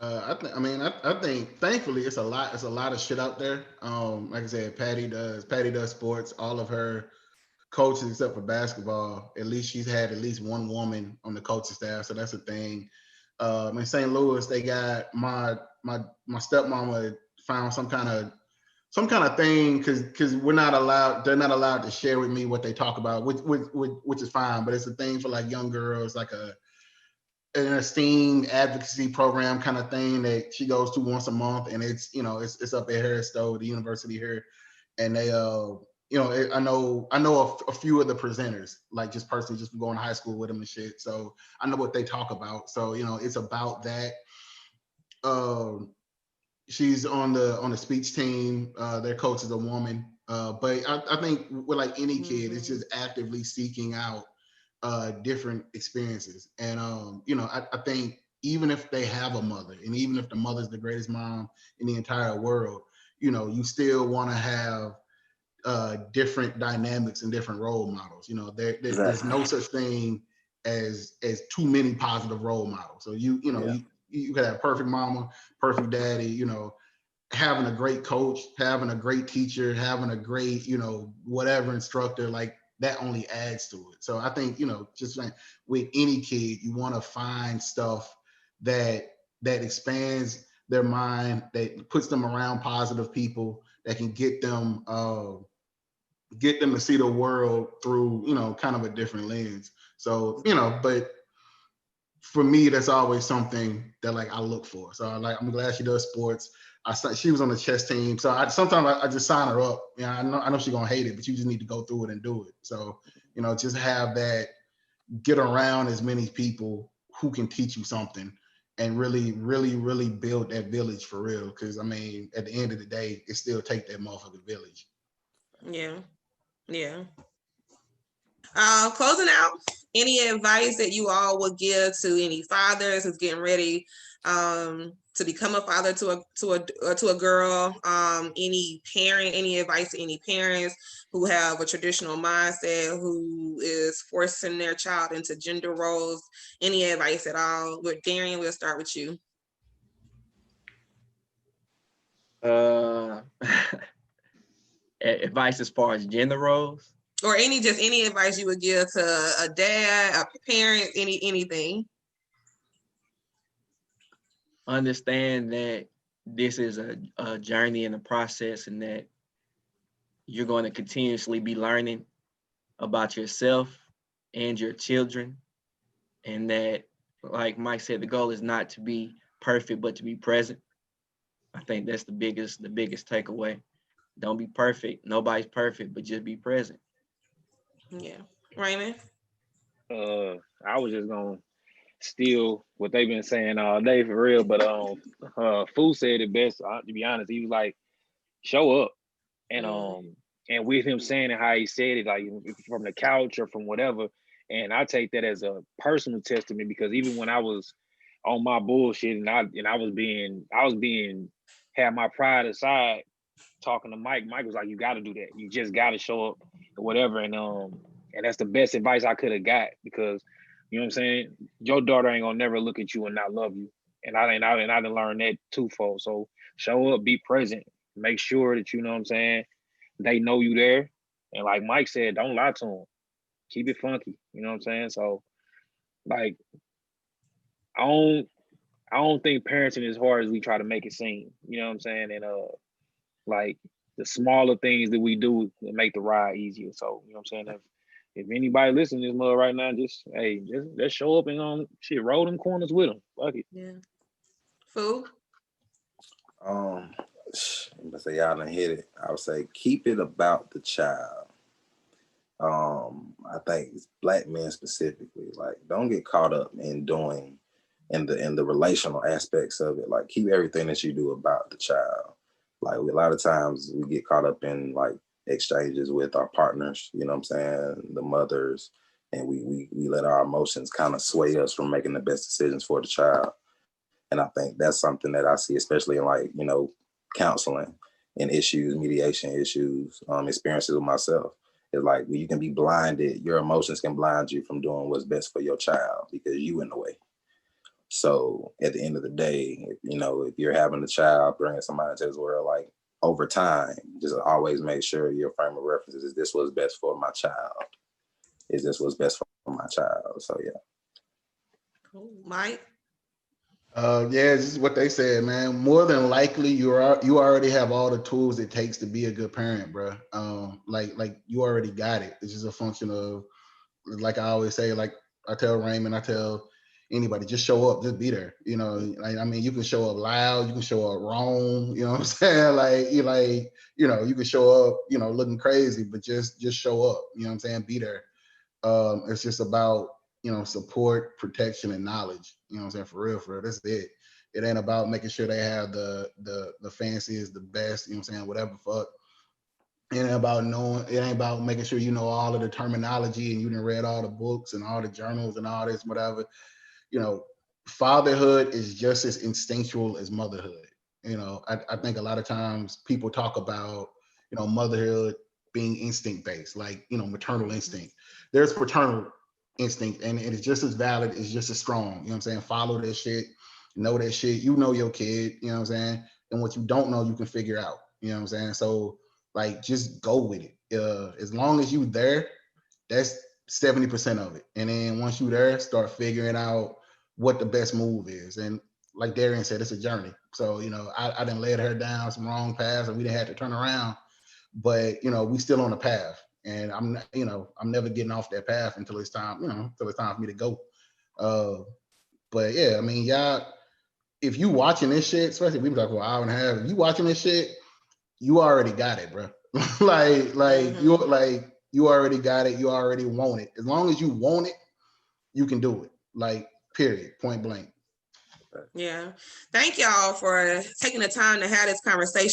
I think thankfully it's a lot of shit out there. Like I said, Patty does sports. All of her coaches, except for basketball, at least she's had at least one woman on the coaching staff, so that's a thing. In St. Louis, they got my stepmama found some kind of thing, because they're not allowed to share with me what they talk about, which is fine, but it's a thing for like young girls, like an esteemed advocacy program kind of thing that she goes to once a month, and it's up at Harris Stowe, the university here, and they I know a few of the presenters, like just personally, just going to high school with them and shit, so I know what they talk about. So it's about that. She's on the speech team. Their coach is a woman. But I think with like any kid, it's just actively seeking out different experiences. And I think even if they have a mother, and even if the mother's the greatest mom in the entire world, you still want to have different dynamics and different role models. There's no such thing as too many positive role models. So you could have perfect mama, perfect daddy, having a great coach, having a great teacher, having a great, whatever instructor, like that only adds to it. So I think, just like with any kid, you want to find stuff that expands their mind, that puts them around positive people, that can get them to see the world through, kind of a different lens. So, but for me, that's always something that like I look for. So I'm glad she does sports. She was on the chess team. So sometimes I just sign her up. I know she's gonna hate it, but you just need to go through it and do it. So, just have that, get around as many people who can teach you something and really, really, really build that village for real. Cause I mean, at the end of the day, it still take that motherfucking village. Yeah. Yeah. Closing out, any advice that you all would give to any fathers who's getting ready to become a father to a girl? Any parent, any advice to any parents who have a traditional mindset, who is forcing their child into gender roles? Any advice at all? With Darian, we'll start with you. Advice as far as gender roles, or any advice you would give to a dad, a parent, anything. Understand that this is a journey and a process, and that you're going to continuously be learning about yourself and your children. And that, like Mike said, the goal is not to be perfect, but to be present. I think that's the biggest takeaway. Don't be perfect. Nobody's perfect, but just be present. Yeah. Raymond? I was just gonna steal what they've been saying all day for real, but Fu said it best. To be honest, he was like, "Show up," and with him saying it how he said it, like from the couch or from whatever, and I take that as a personal testament, because even when I was on my bullshit and I was being had my pride aside, talking to Mike was like, "You got to do that. You just got to show up or whatever," and that's the best advice I could have got, because you know what I'm saying, your daughter ain't gonna never look at you and not love you, and I didn't learn that twofold. So show up, be present, make sure that you know what I'm saying, they know you there, and like Mike said, don't lie to them, keep it funky, you know what I'm saying. So like I don't think parenting is hard as we try to make it seem, you know what I'm saying, and like the smaller things that we do make the ride easier. So you know what I'm saying, if anybody listening to this mother right now, just show up and shit, roll them corners with them. Fuck it. Yeah. Fu? I'm gonna say y'all done hit it. I would say keep it about the child. I think Black men specifically, like, don't get caught up in doing in the relational aspects of it. Like, keep everything that you do about the child. Like, a lot of times we get caught up in like exchanges with our partners, you know what I'm saying, the mothers, and we let our emotions kind of sway us from making the best decisions for the child. And I think that's something that I see, especially in like, counseling and issues, mediation issues, experiences with myself. It's like you can be blinded. Your emotions can blind you from doing what's best for your child because you in the way. So at the end of the day, if you're having a child, bringing somebody into this world, like over time, just always make sure your frame of reference is this what's best for my child? Is this what's best for my child? So yeah. Cool. Mike? Yeah, this is what they said, man. More than likely, you already have all the tools it takes to be a good parent, bro. Like you already got it. It's just a function of, like I always say, like I tell Raymond, I tell anybody, just show up, just be there. Like, I mean, you can show up loud, you can show up wrong. You know what I'm saying? You can show up, looking crazy, but just show up. You know what I'm saying? Be there. It's just about, support, protection, and knowledge. You know what I'm saying? For real. That's it. It ain't about making sure they have the fanciest, the best, you know what I'm saying, whatever fuck. It ain't about knowing, it ain't about making sure you know all of the terminology and you done read all the books and all the journals and all this, whatever. You know, fatherhood is just as instinctual as motherhood. You know, I think a lot of times people talk about, you know, motherhood being instinct based, like, you know, maternal instinct. There's paternal instinct, and it is just as valid, it's just as strong. You know what I'm saying? Follow that shit, know that shit. You know your kid, you know what I'm saying? And what you don't know, you can figure out. You know what I'm saying? So like just go with it. As long as you there, that's 70% of it. And then once you there, start figuring out what the best move is. And like Darian said, it's a journey. So, you know, I didn't led her down some wrong paths and we didn't have to turn around. But, you know, we still on the path. And you know, I'm never getting off that path until it's time, you know, until it's time for me to go. But yeah, I mean, y'all, if you watching this shit, especially we were talking about an hour and a half, if you watching this shit, you already got it, bro. You already got it. You already want it. As long as you want it, you can do it. Like, period, point blank. Yeah. Thank y'all for taking the time to have this conversation.